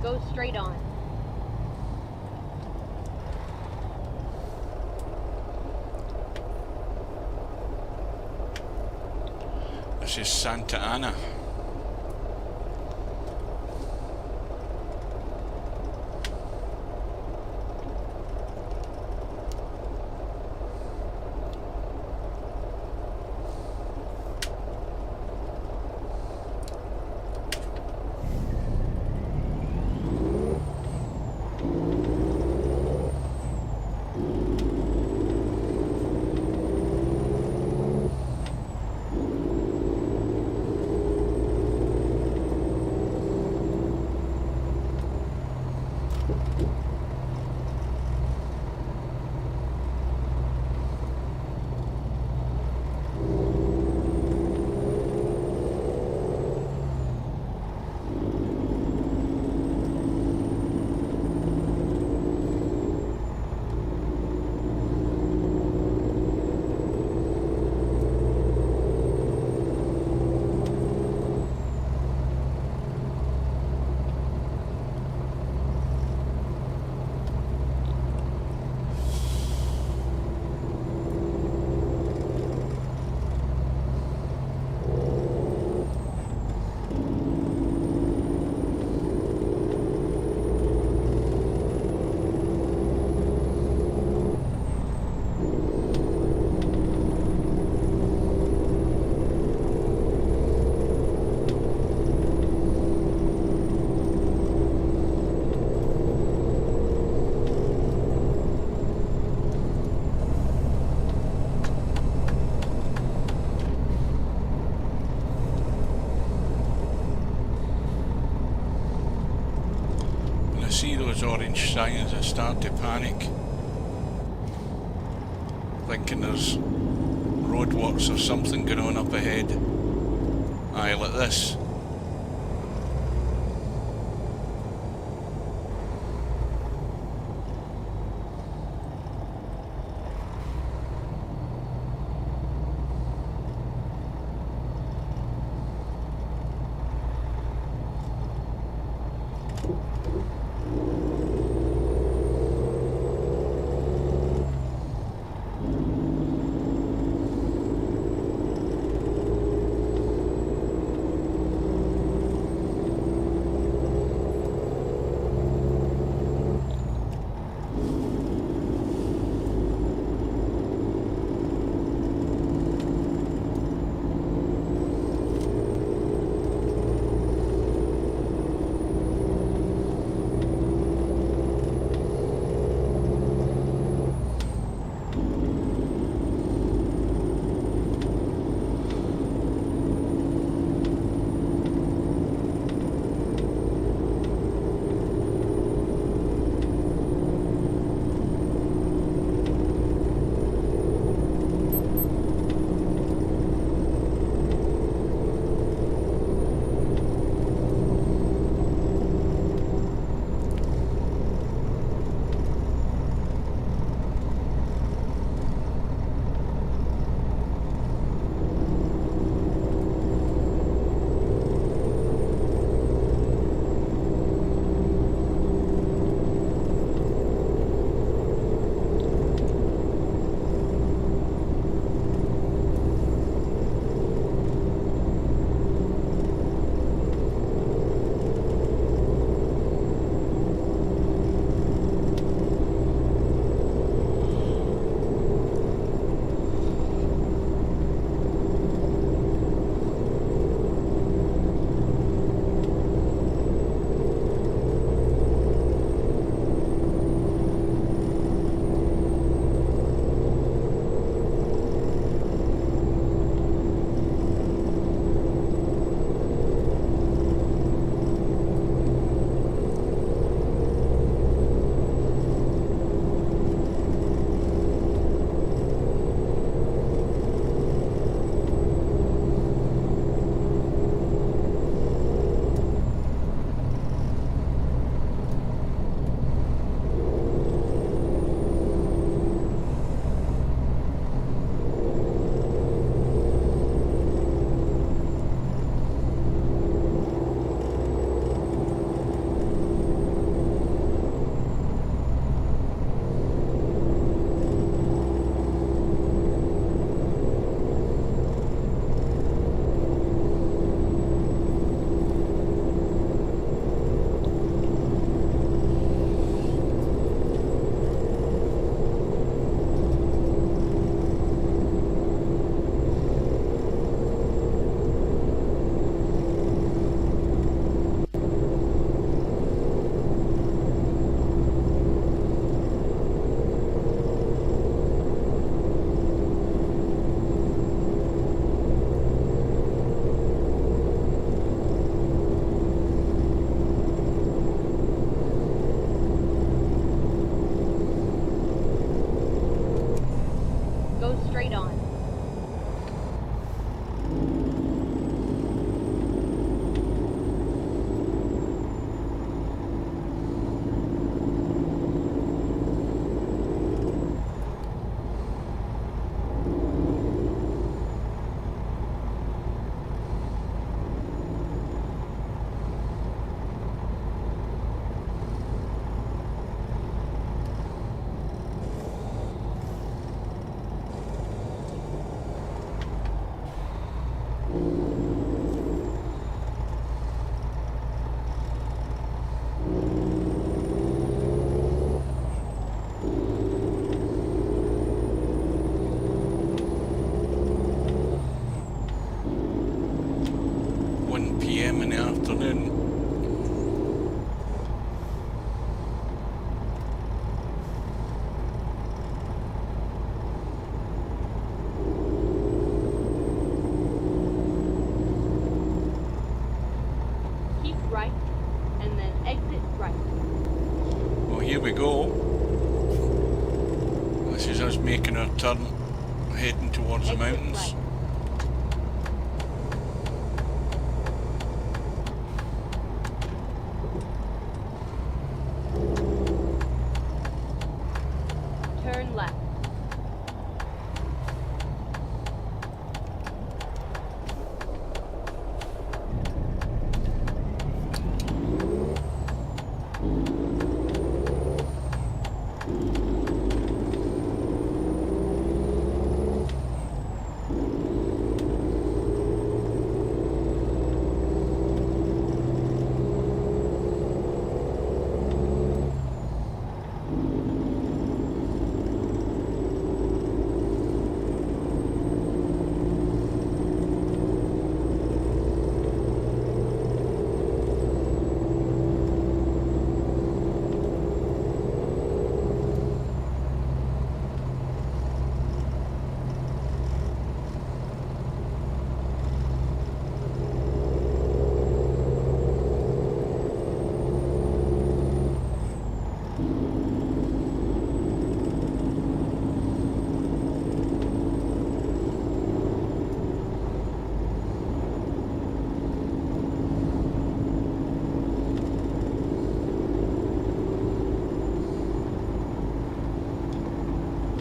Go straight on. This is Santa Ana. See those orange signs, I start to panic, thinking there's roadworks or something going on up ahead. Aye, like this. afternoon. Keep right, and then exit right. Well, here we go. This is us making our turn, heading towards the Exit mountains. right. Turn left.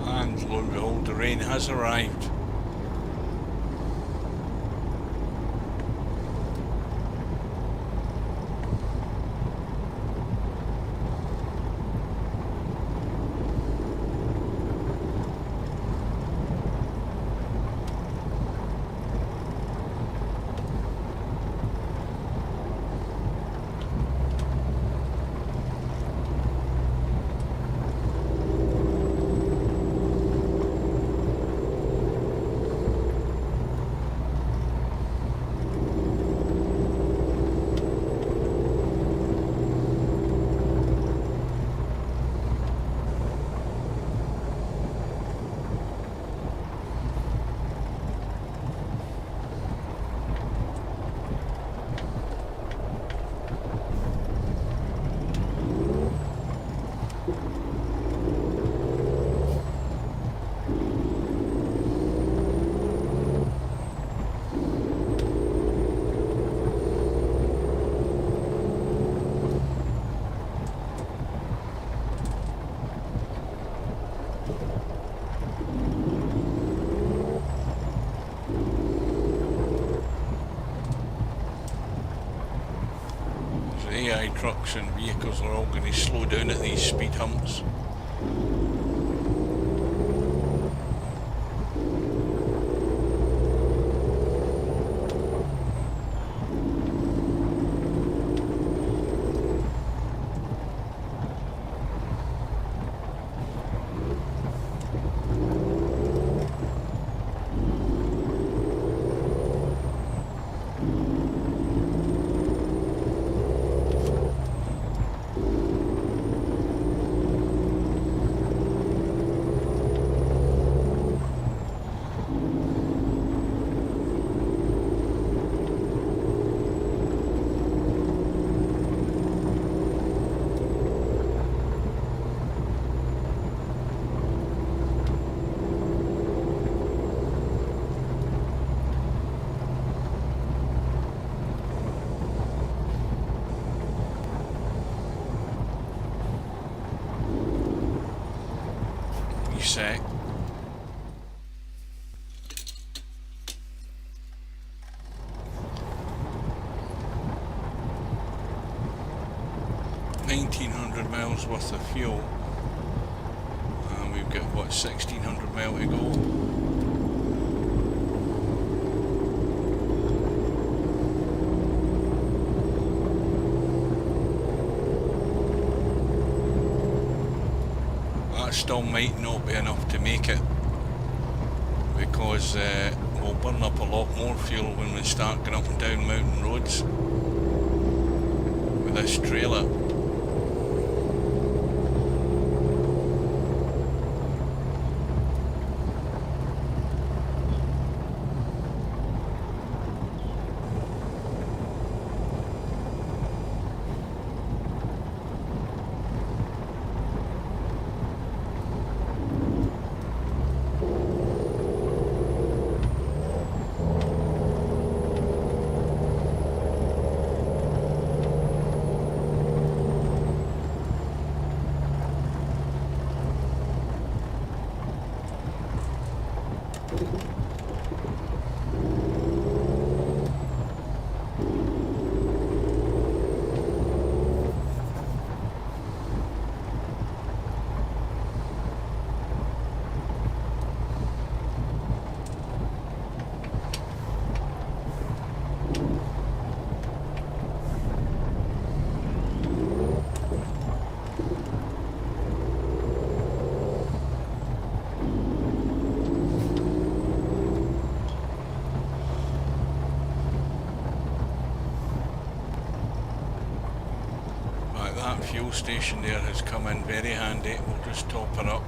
And lo and behold, the rain has arrived. AI trucks and vehicles are all going to slow down at these speed humps. Reset. £1,900 worth of fuel, and we've got what, 1,600 miles to go. Still might not be enough to make it, because we'll burn up a lot more fuel when we start going up and down mountain roads. with this trailer. That fuel station there has come in very handy. We'll just top her up.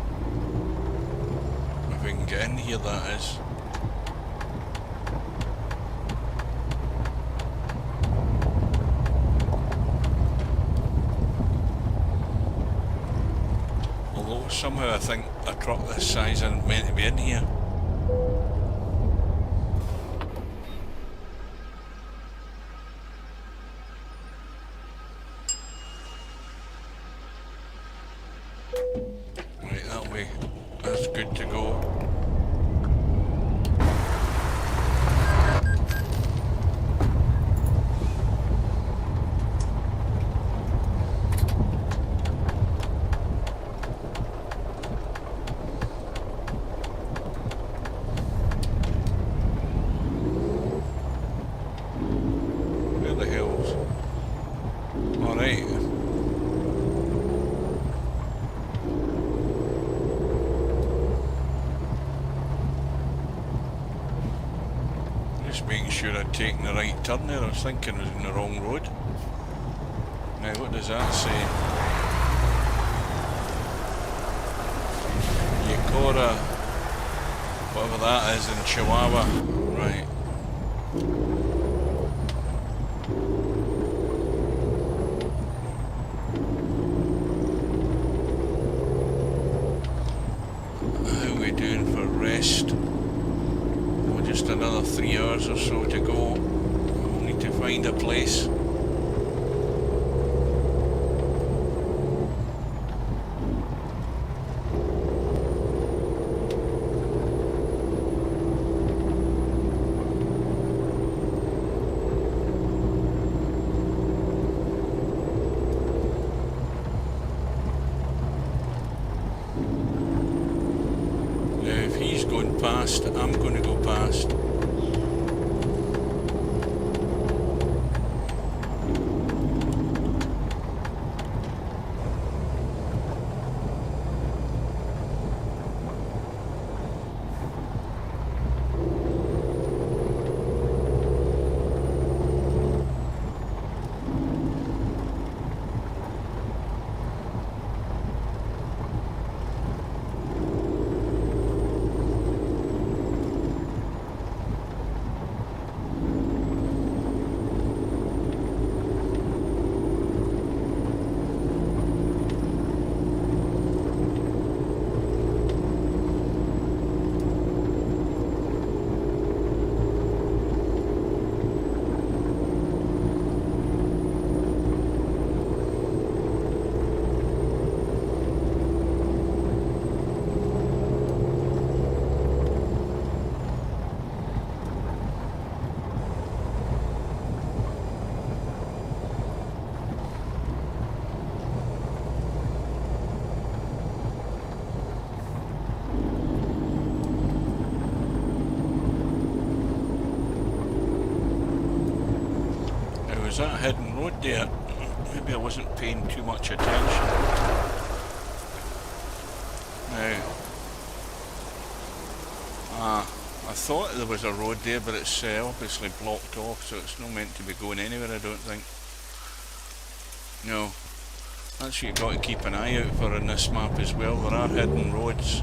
If we can get in here, that is. Although somehow I think a truck this size isn't meant to be in here. That's good to go. Where the hell's? All right. Just making sure I'd taken the right turn there. I was thinking I was in the wrong road. Now what does that say? Yacora, whatever that is in Chihuahua. Right. How are we doing for rest? Just another 3 hours or so to go. We'll need to find a place. Now if he's going past, I'm going to go past. Was that a hidden road there? Maybe I wasn't paying too much attention. Now, I thought there was a road there, but it's obviously blocked off, so it's not meant to be going anywhere, I don't think. No, that's what you've got to keep an eye out for in this map as well. There are hidden roads.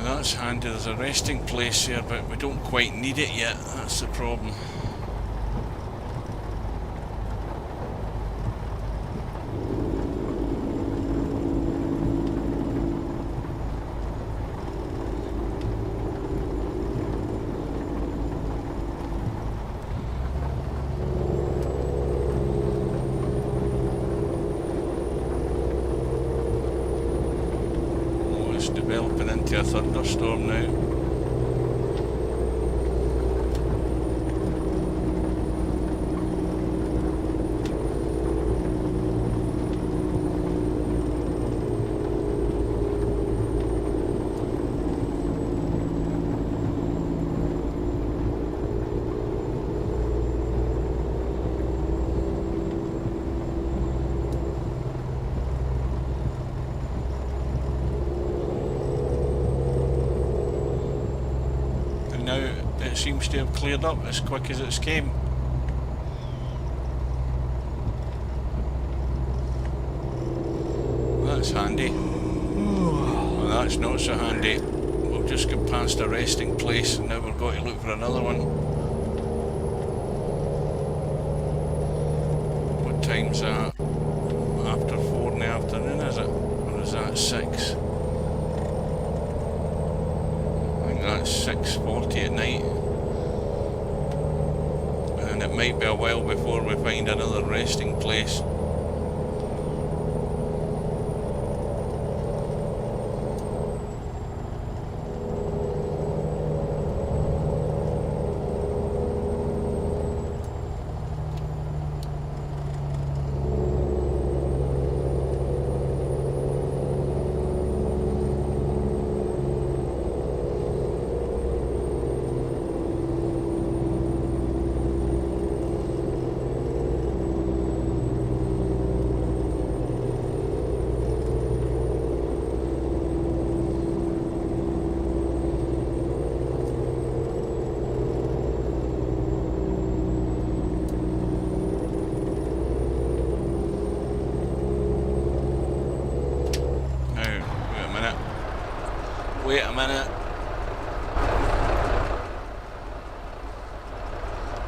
That's handy, there's a resting place here, but we don't quite need it yet, that's the problem. Oh, it's developing into a thunderstorm now. Now it seems to have cleared up as quick as it's came. That's handy. Well, that's not so handy. We've just got past a resting place and now we're going to look for another one. What time's that? After 4 in the afternoon, is it? Or is that 6? That's 6:40 at night, and it might be a while before we find another resting place. Wait a minute.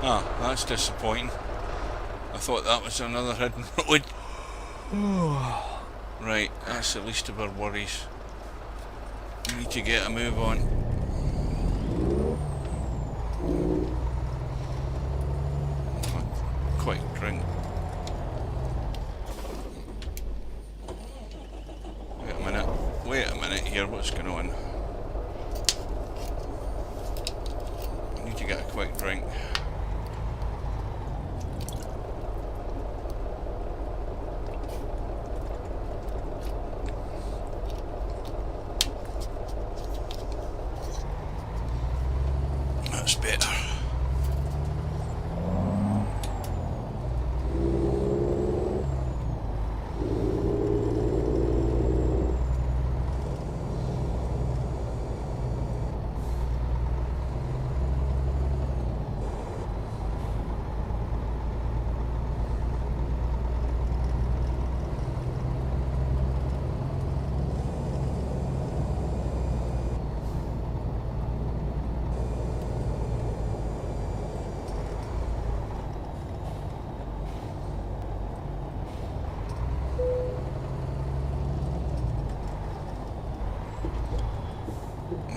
Ah, that's disappointing. I thought that was another hidden road. Right, that's the least of our worries. We need to get a move on. Quick drink. Wait a minute here, what's going on? I need to get a quick drink. That's better.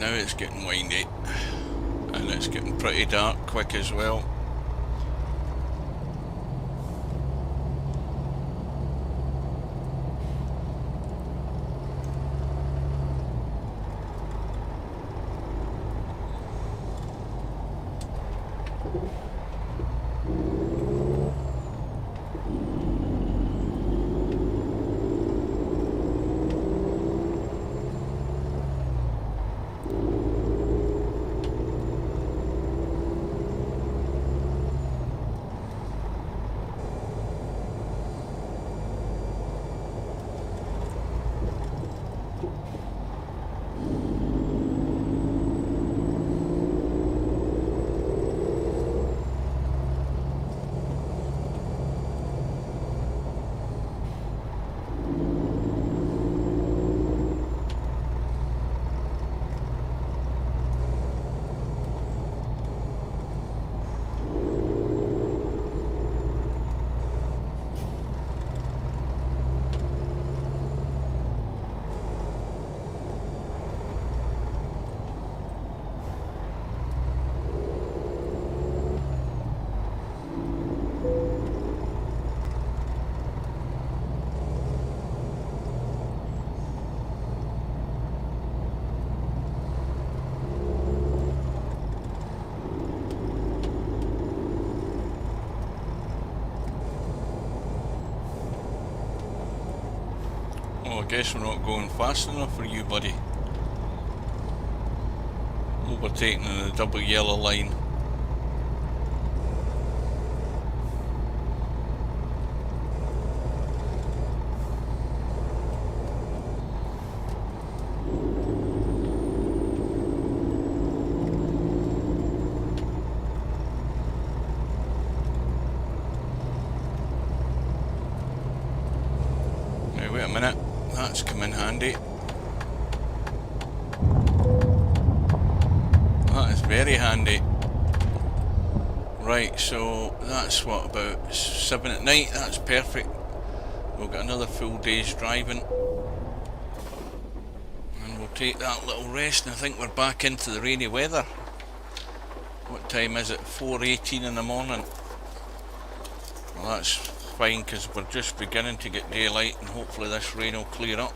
now it's getting windy, and it's getting pretty dark quick as well. Oh, I guess we're not going fast enough for you, buddy. Overtaking in the double yellow line. Now wait a minute, that's come in handy. That is very handy. Right, so that's what, about 7 at night, that's perfect. We'll get another full day's driving. And we'll take that little rest, and I think we're back into the rainy weather. What time is it? 4:18 in the morning. Well, that's fine, because we're just beginning to get daylight, and hopefully this rain will clear up.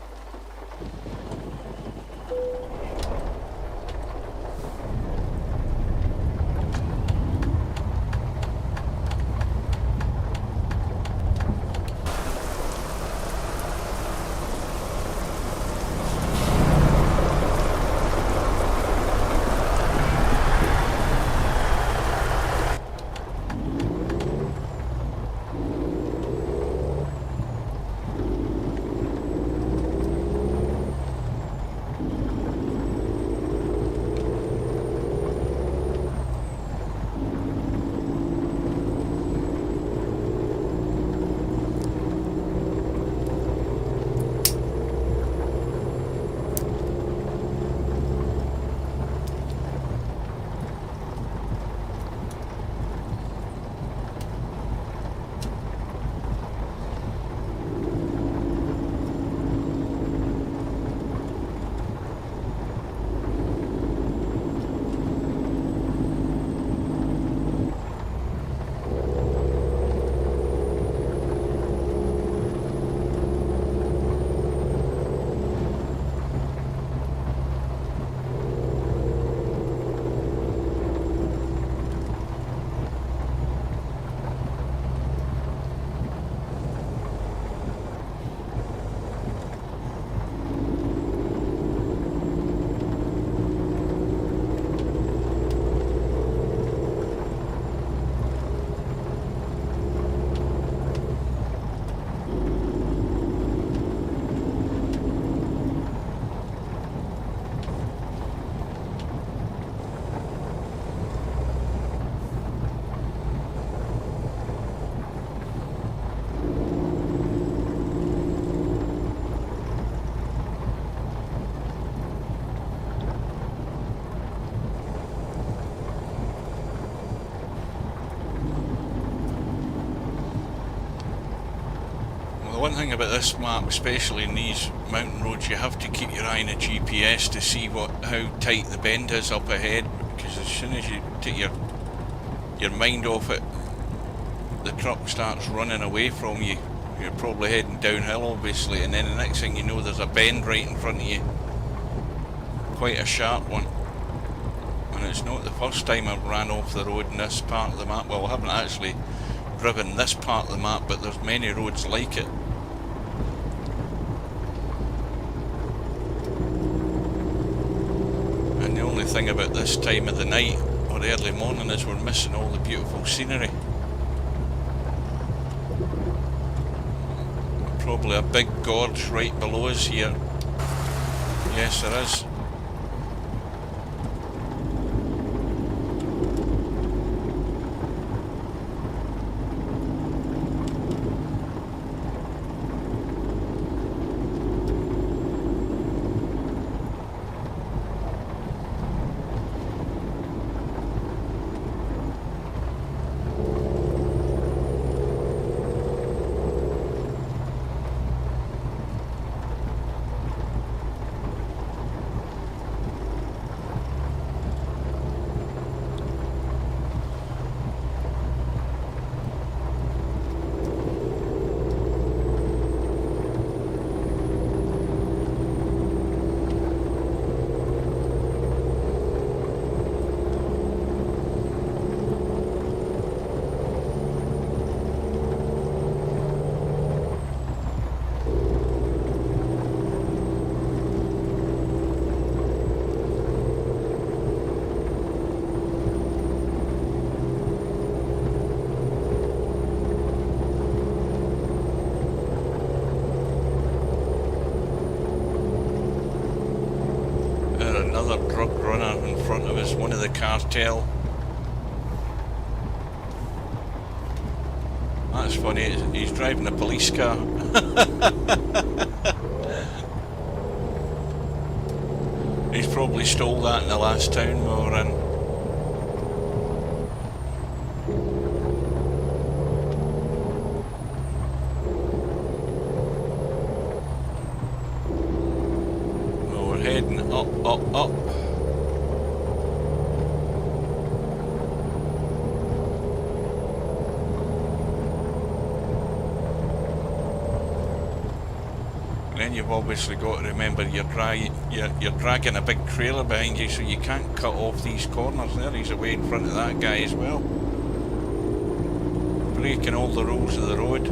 The one thing about this map, especially in these mountain roads, you have to keep your eye on the GPS to see how tight the bend is up ahead, because as soon as you take your mind off it, the truck starts running away from you. You're probably heading downhill obviously, and then the next thing you know there's a bend right in front of you. Quite a sharp one. And it's not the first time I've ran off the road in this part of the map. Well, I haven't actually driven this part of the map, but there's many roads like it. And the only thing about this time of the night or early morning is we're missing all the beautiful scenery. Probably a big gorge right below us here. Yes, there is. Another drug runner in front of us, one of the cartel. That's funny, he's driving a police car. He's probably stole that in the last town we were in. Well, we're heading up. Then you've obviously got to remember you're dragging a big trailer behind you, so you can't cut off these corners there. He's away in front of that guy as well, breaking all the rules of the road.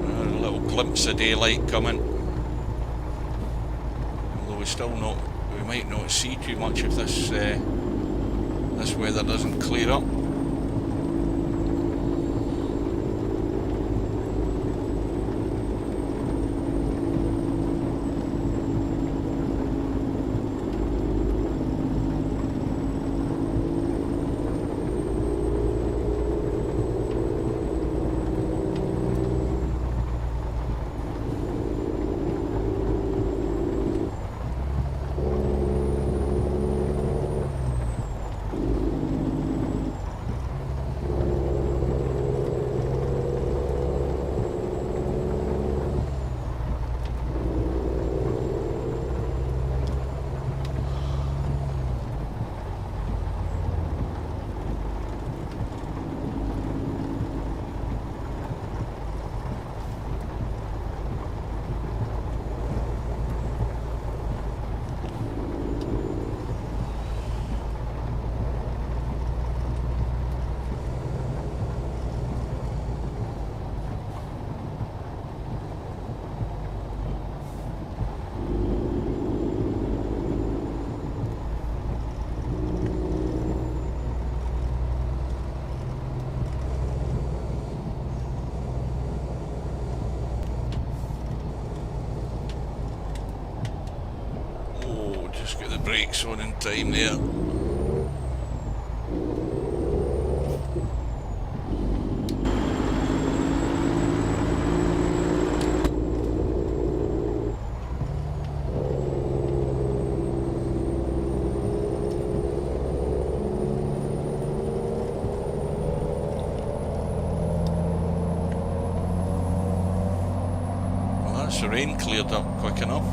A little glimpse of daylight coming, although we might not see too much if this weather doesn't clear up. Just get the brakes on in time there. the rain cleared up quick enough.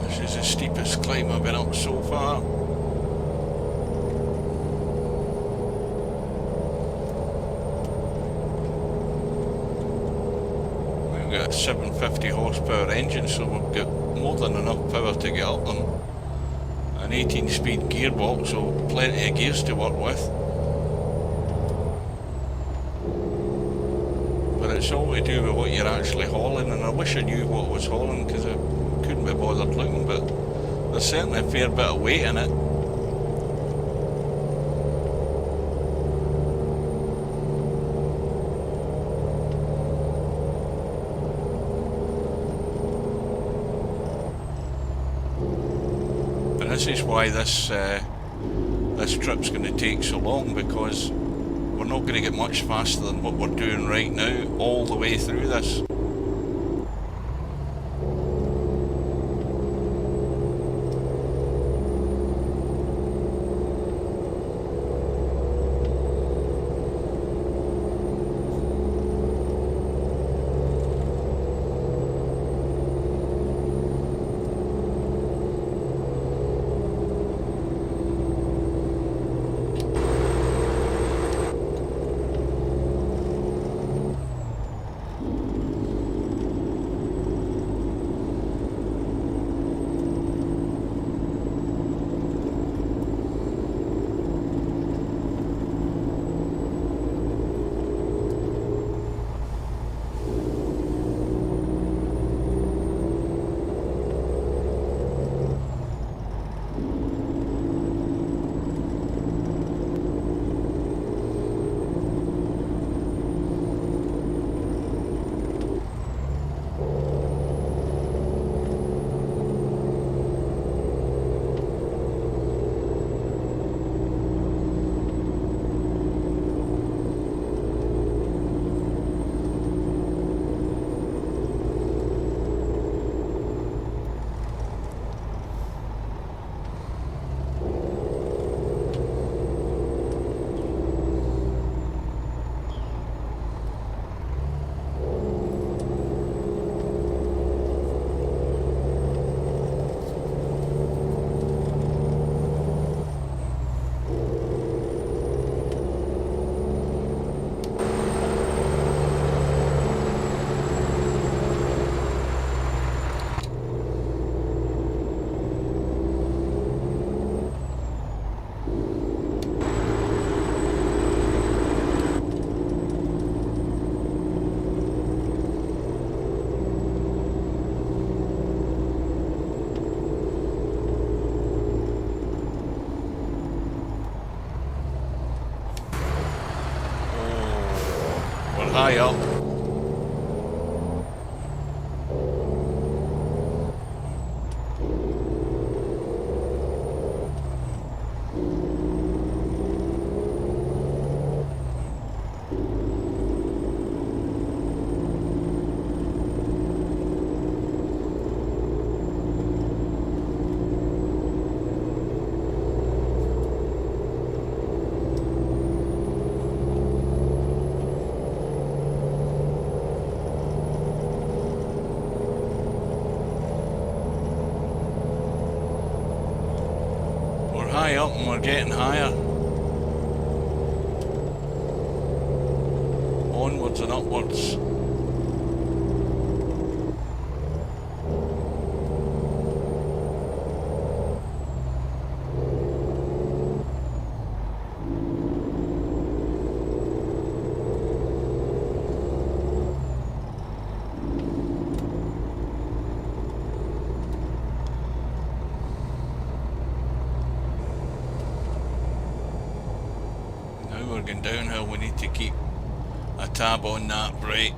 This is the steepest climb I've been up so far. We've got a 750 horsepower engine, so we've got more than enough power to get up them. An 18-speed gearbox, so plenty of gears to work with. But it's all to do with what you're actually hauling, and I wish I knew what I was hauling because I couldn't be bothered looking, but there's certainly a fair bit of weight in it. And this is why this trip's going to take so long, because we're not going to get much faster than what we're doing right now all the way through this. High up. High up and we're getting higher. Onwards and upwards. We're going downhill, we need to keep a tab on that brake.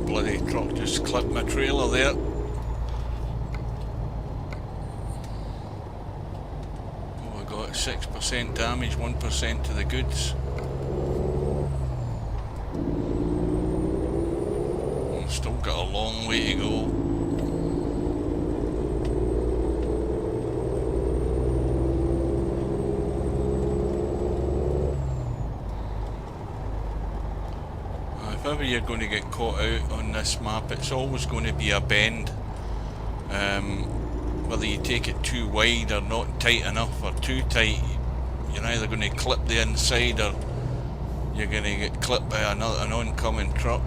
bloody truck just clipped my trailer there. Oh, I got 6% damage, 1% to the goods. I've still got a long way to go. If ever you're going to get caught out on this map, it's always going to be a bend. Whether you take it too wide or not tight enough or too tight, you're either going to clip the inside or you're going to get clipped by an oncoming truck.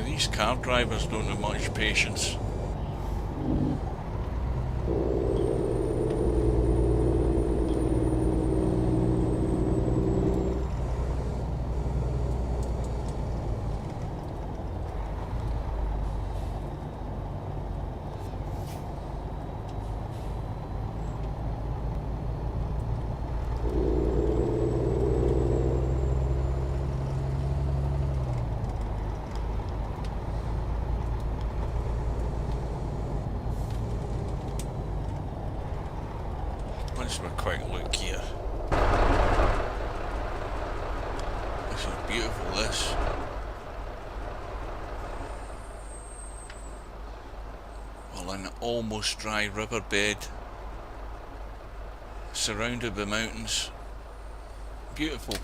These car drivers don't have much patience. Let's have a quick look here. This is beautiful, this. Well, an almost dry riverbed, surrounded by mountains. Beautiful.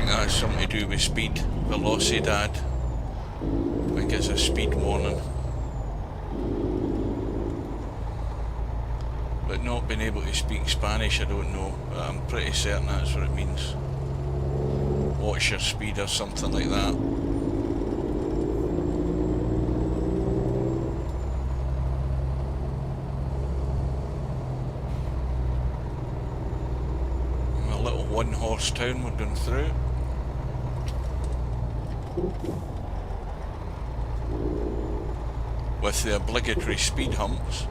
That's something to do with speed. Velocidad. I think it's a speed warning. But not being able to speak Spanish, I don't know. But I'm pretty certain that's what it means. Watch your speed or something like that. A little one-horse town we're going through. With the obligatory speed humps.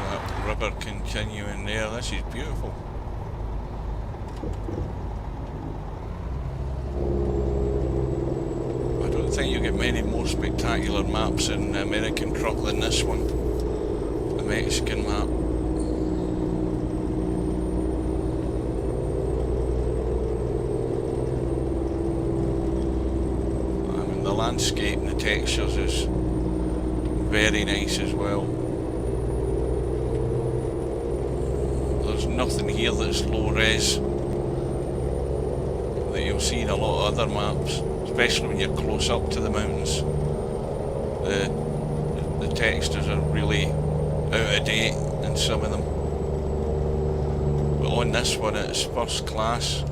That river continuing there, this is beautiful. I don't think you get many more spectacular maps in American truck than this one, the Mexican map. I mean, the landscape and the textures is very nice as well. There's nothing here that's low res that you'll see in a lot of other maps, especially when you're close up to the mountains. The textures are really out of date in some of them, but on this one it's first class.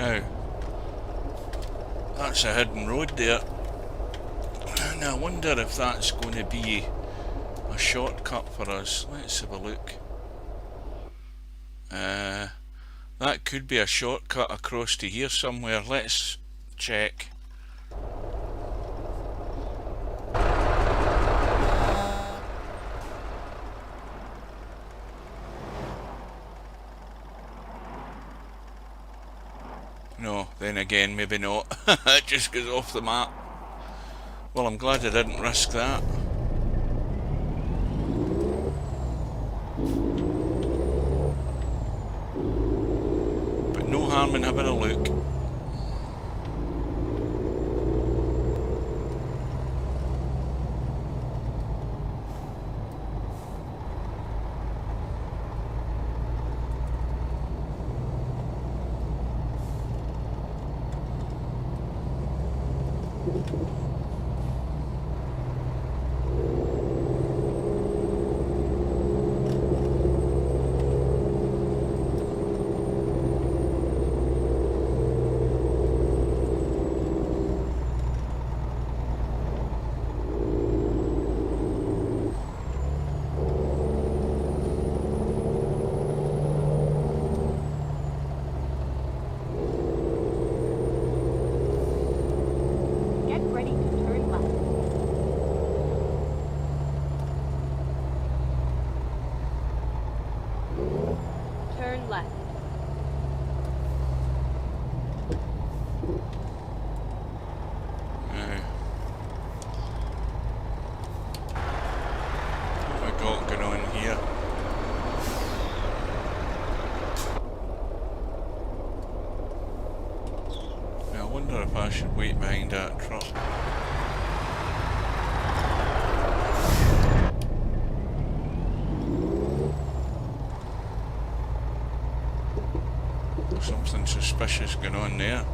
Now, that's a hidden road there. And I wonder if that's going to be a shortcut for us. Let's have a look. That could be a shortcut across to here somewhere. Let's check. No, then again, maybe not. It just goes off the map. Well, I'm glad I didn't risk that. But no harm in having a look. I should wait behind that truck. Something suspicious going on there.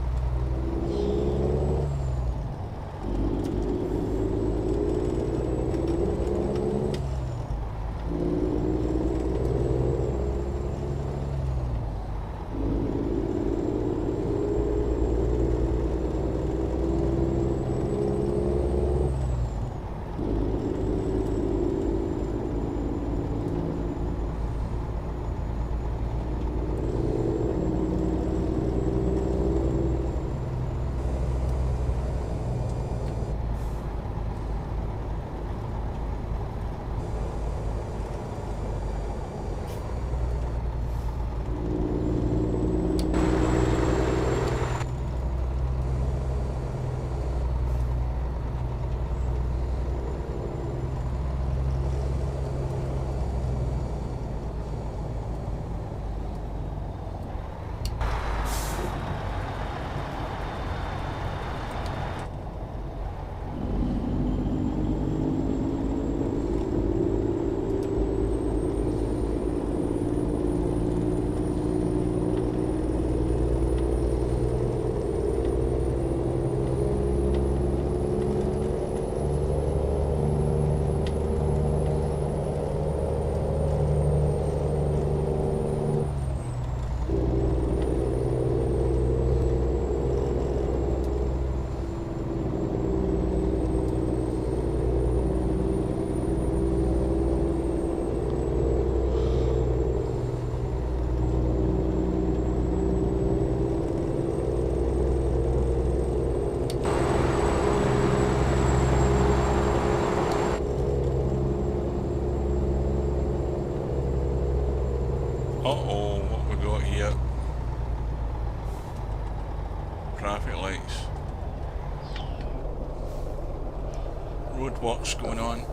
Uh-oh, what we got here? Traffic lights. Roadworks going on.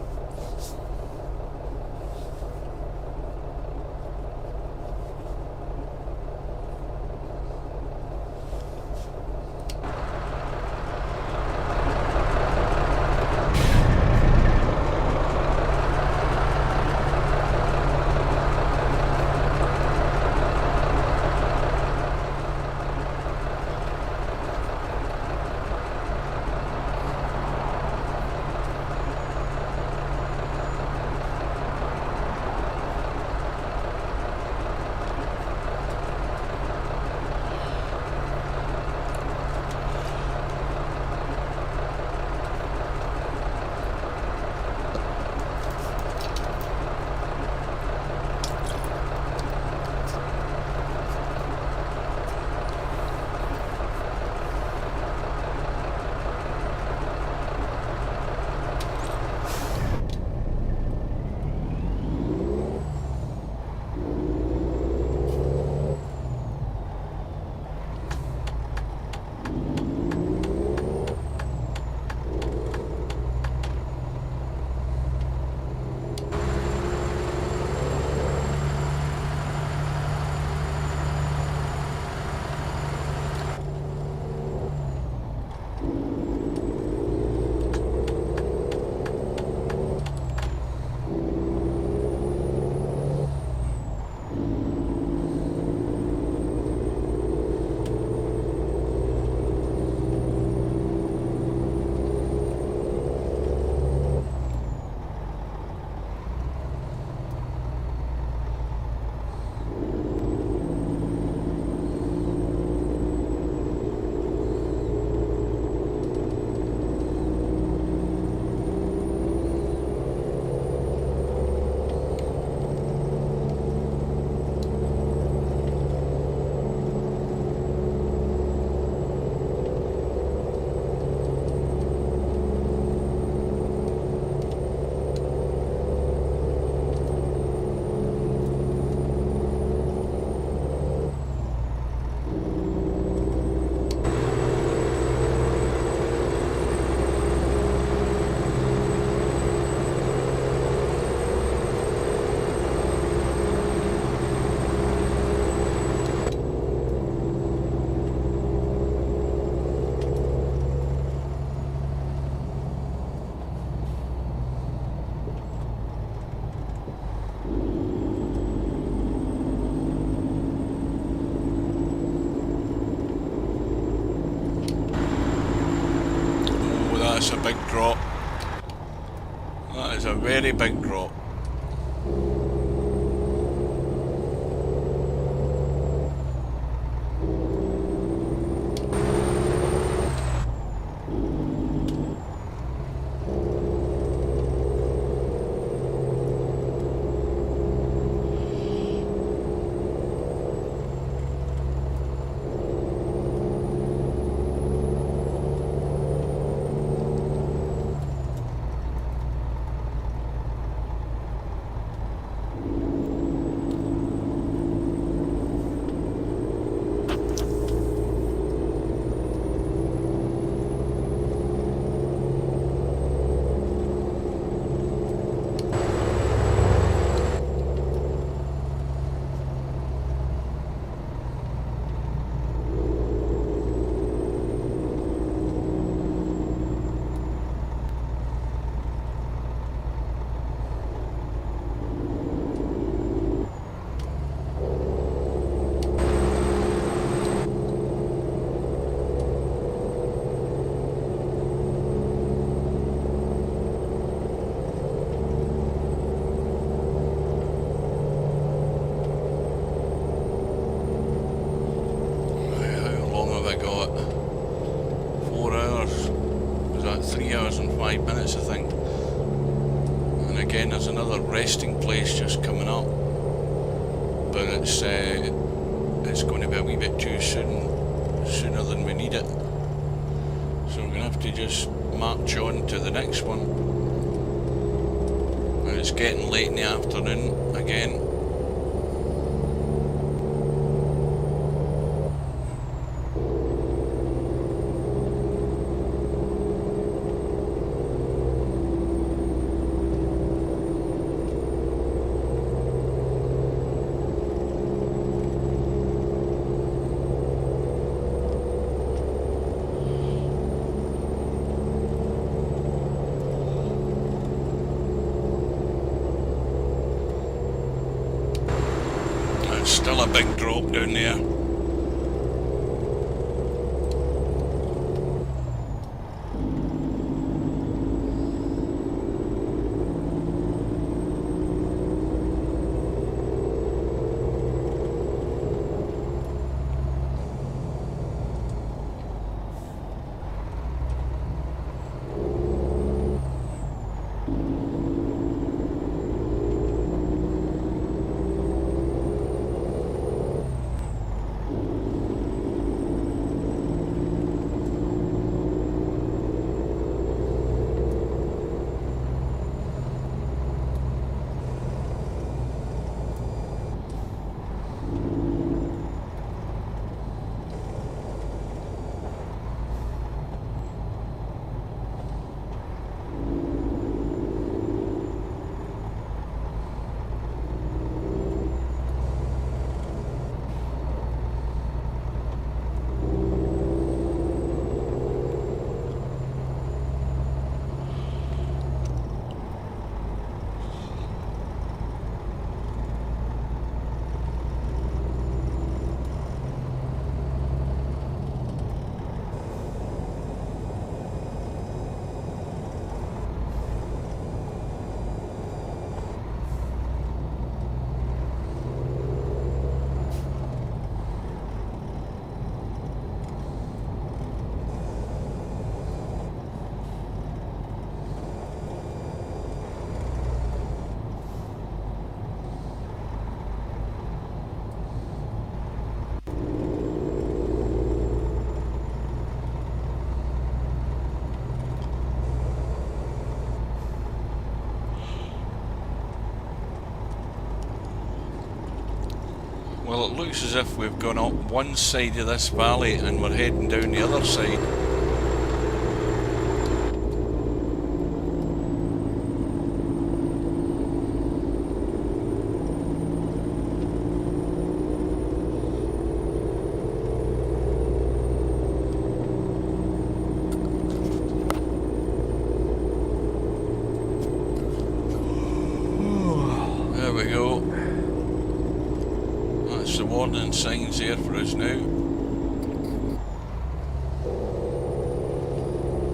That's a big drop. That is a very big drop. minutes, I think. And again, there's another resting place just coming up, but it's going to be a wee bit too sooner than we need it. So we're going to have to just march on to the next one. And it's getting late in the afternoon again. Still a big drop down there. Well, it looks as if we've gone up one side of this valley and we're heading down the other side. There we go. The warning signs there for us now,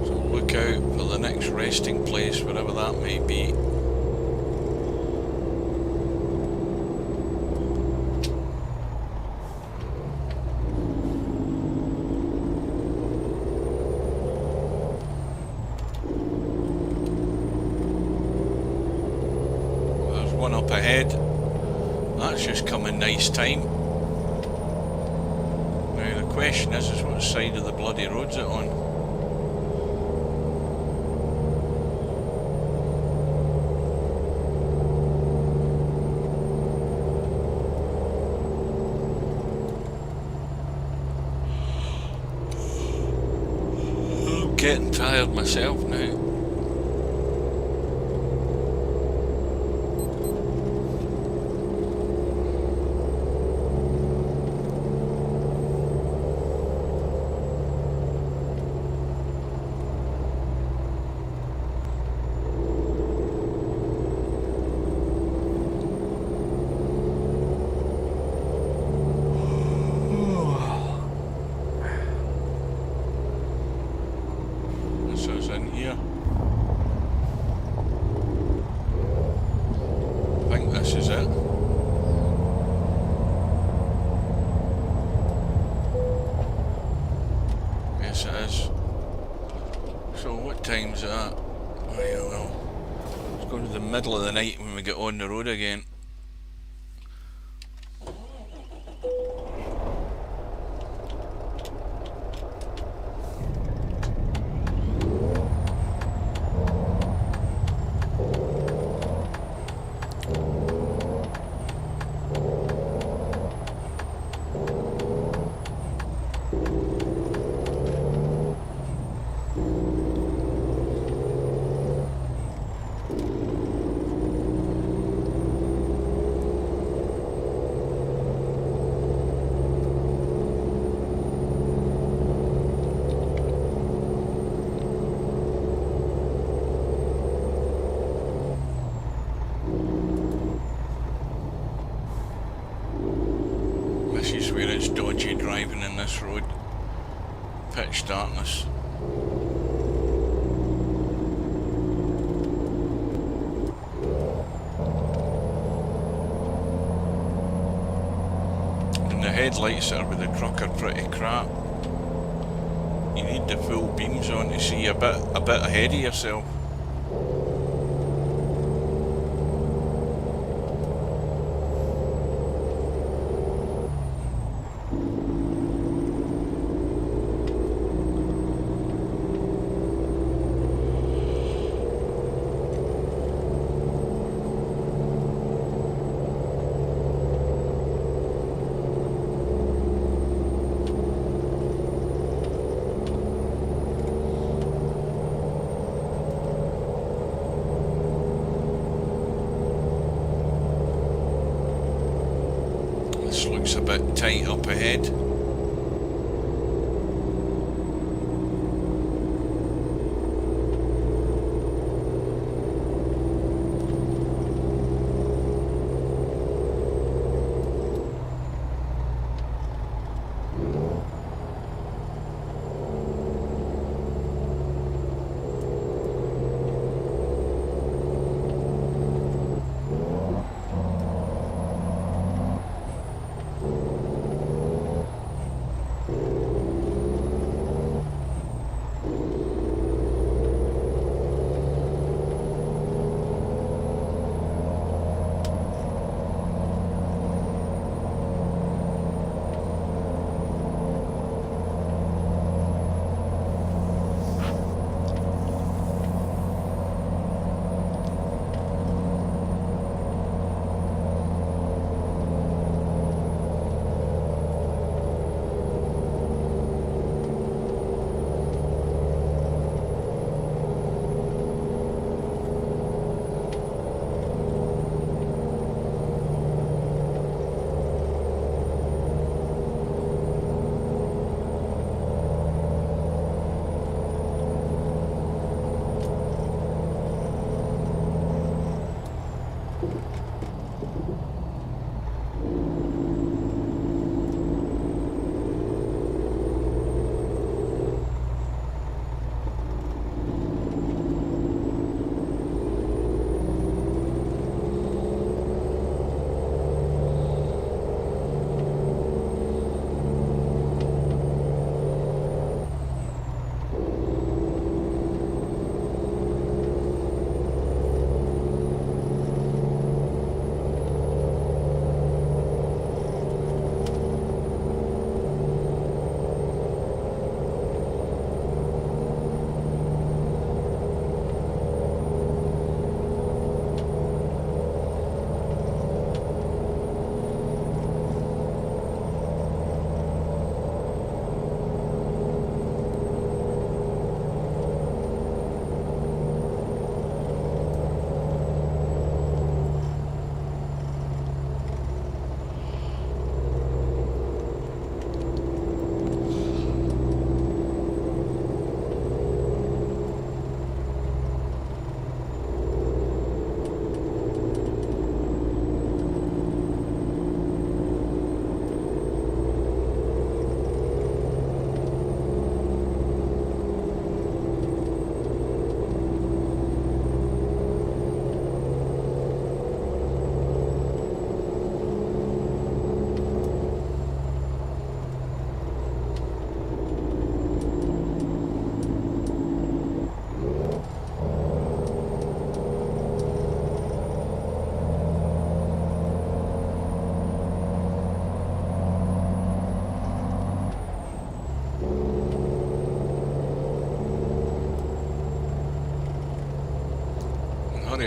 so look out for resting place, wherever that may be. There's one up ahead. That's just come in nice time. Now the question is what side of the bloody road's it on? I'm getting tired myself now. Middle of the night when we get on the road again. Dodgy driving in this road, pitch darkness. And the headlights that are with the truck are pretty crap. You need the full beams on to see a bit ahead of yourself. Looks a bit tight up ahead.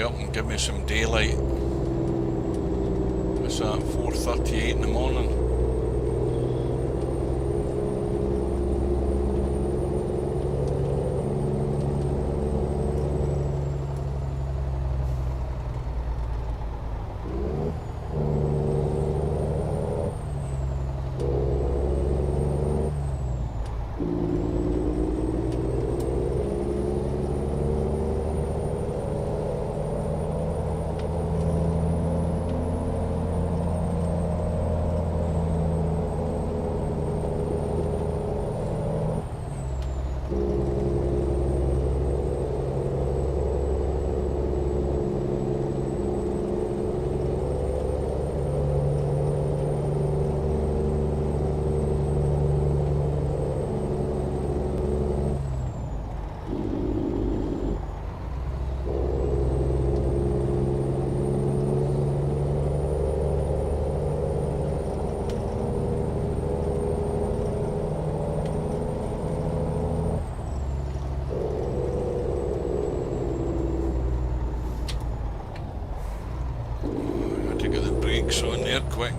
up and give me some daylight. What's that, 4:38 in the morning? Brakes on there quick.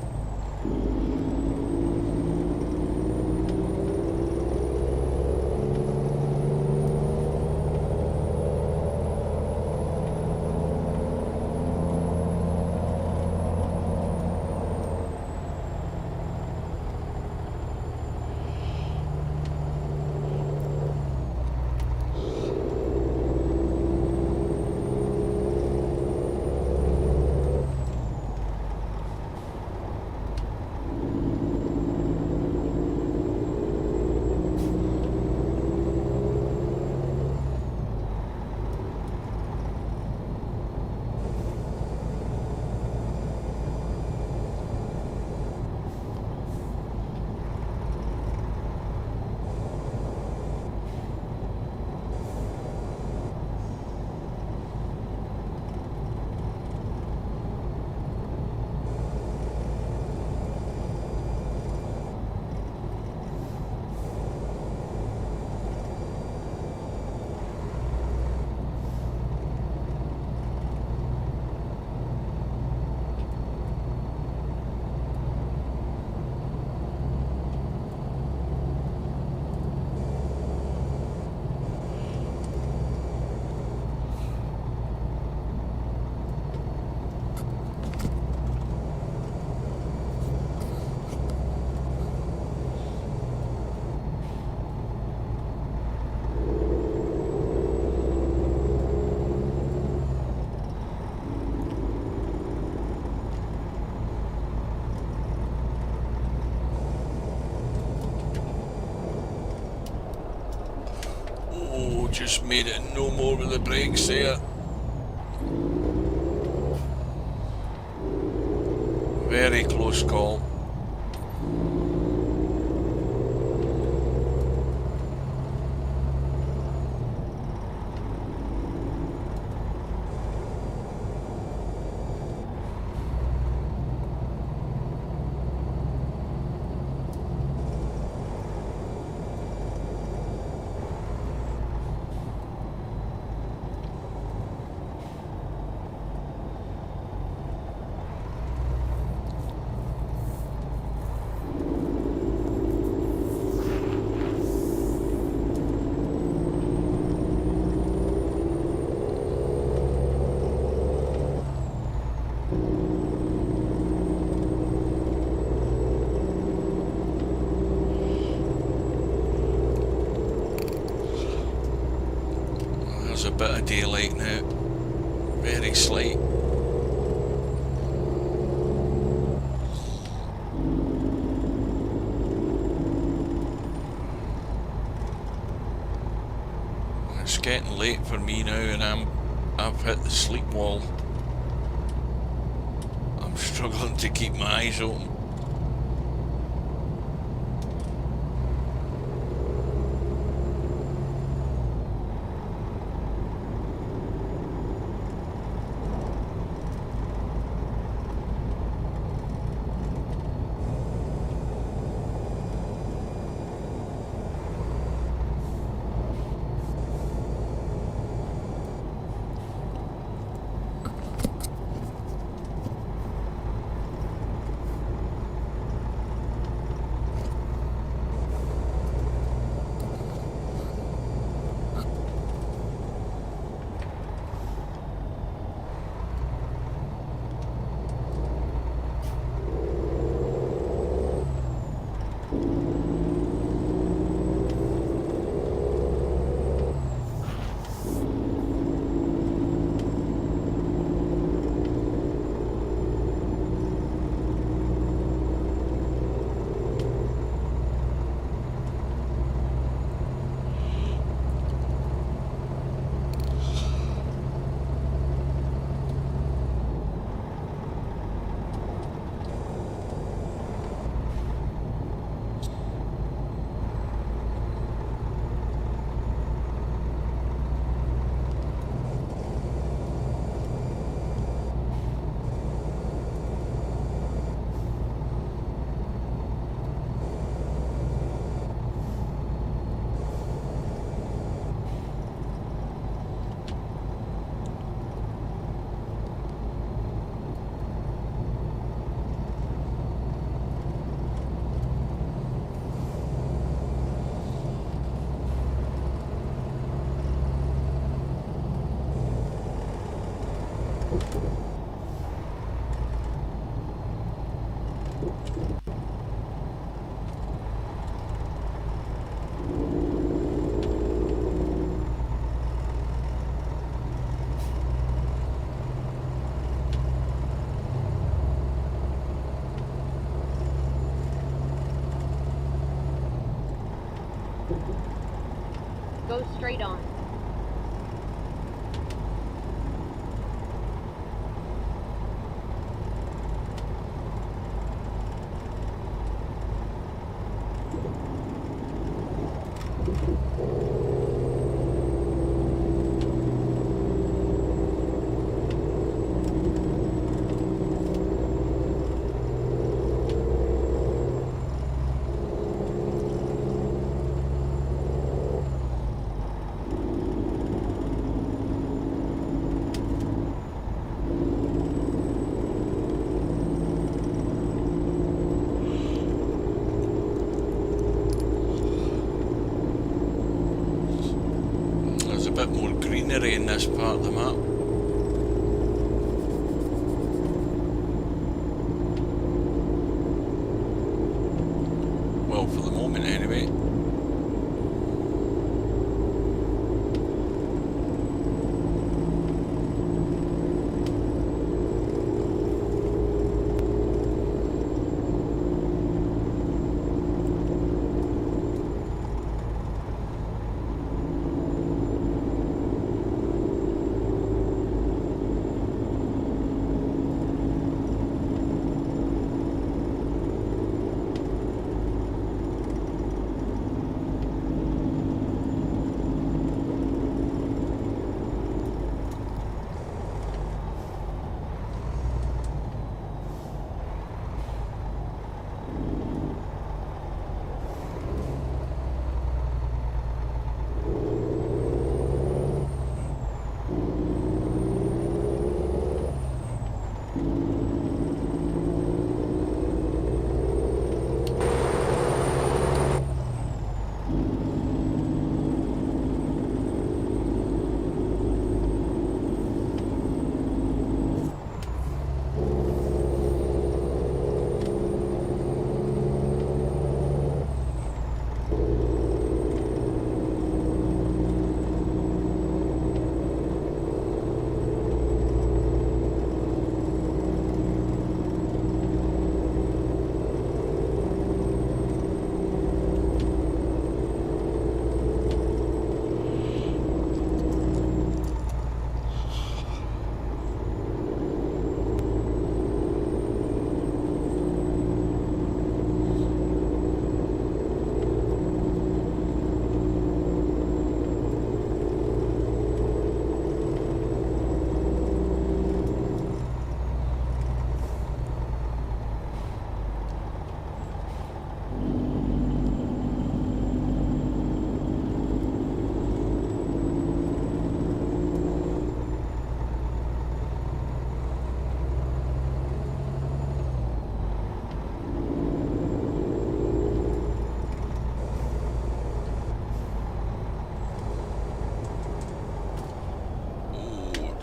Just made it no more with the brakes there. Very close call. A bit of daylight now, very slight. It's getting late for me now, and I've hit the sleep wall. I'm struggling to keep my eyes open. Go straight on. There's a bit more greenery in this part of the map. Well, for the moment anyway.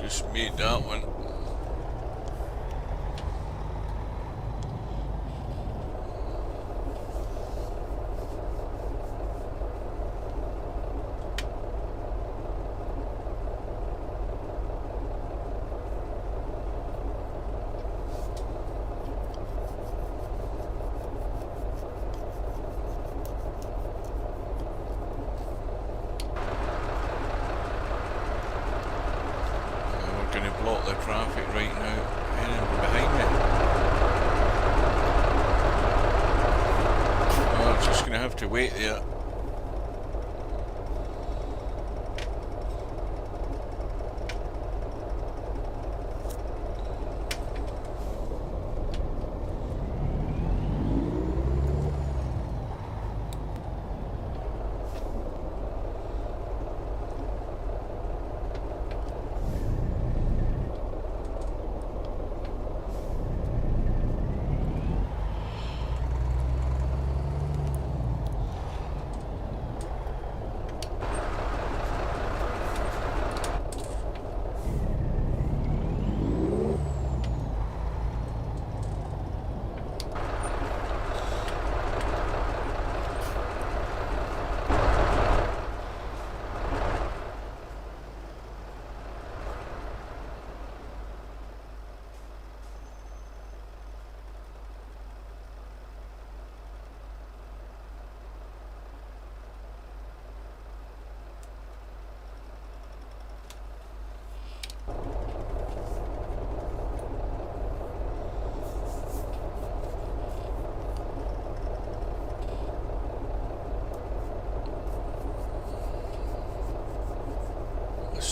Just made that one. Going to block the traffic right now, heading behind me. Oh, I'm just going to have to wait there.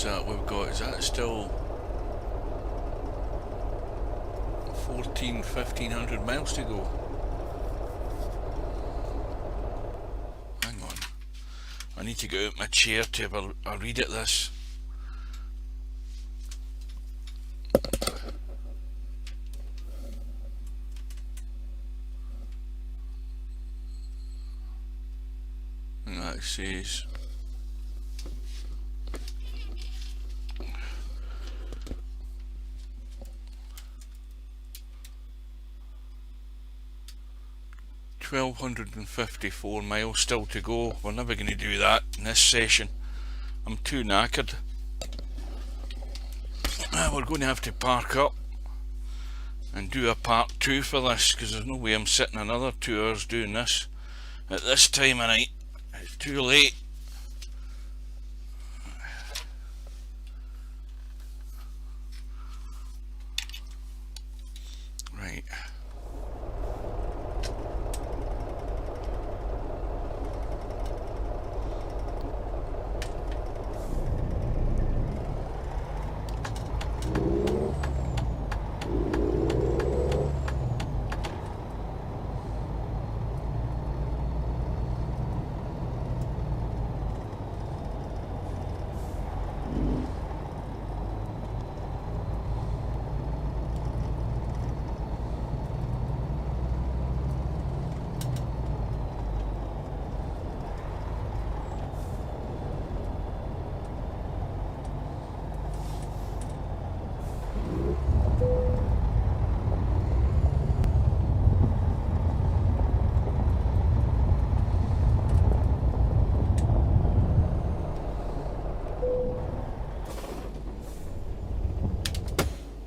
What's that we've got? Is that still 1500 miles to go? Hang on. I need to get out my chair to have a read at this. And that says $1,254 miles still to go. We're never going to do that in this session. I'm too knackered. We're going to have to park up and do a part 2 for this, because there's no way I'm sitting another 2 hours doing this at this time of night. It's too late. Right.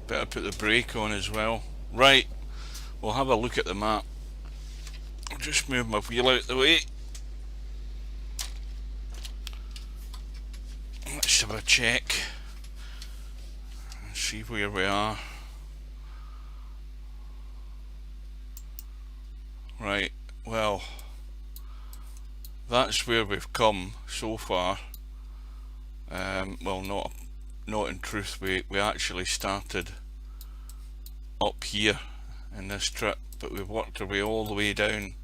Better put the brake on as well. Right, we'll have a look at the map. I'll just move my wheel out the way. Let's have a check and see where we are. Right, well, that's where we've come so far. Well, not in truth, we actually started up here in this trip, but we've worked our way all the way down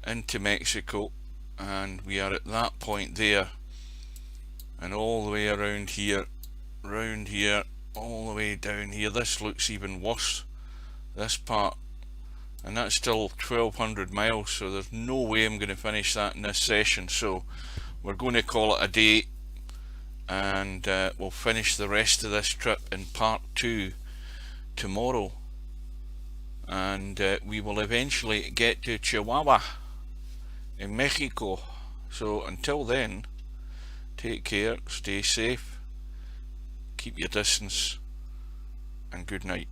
into Mexico, and we are at that point there, and all the way around here, all the way down here. This looks even worse, this part, and that's still 1,200 miles, so there's no way I'm going to finish that in this session. So we're going to call it a day, and we'll finish the rest of this trip in part 2 tomorrow, and we will eventually get to Chihuahua in Mexico. So until then, take care, stay safe, keep your distance, and good night.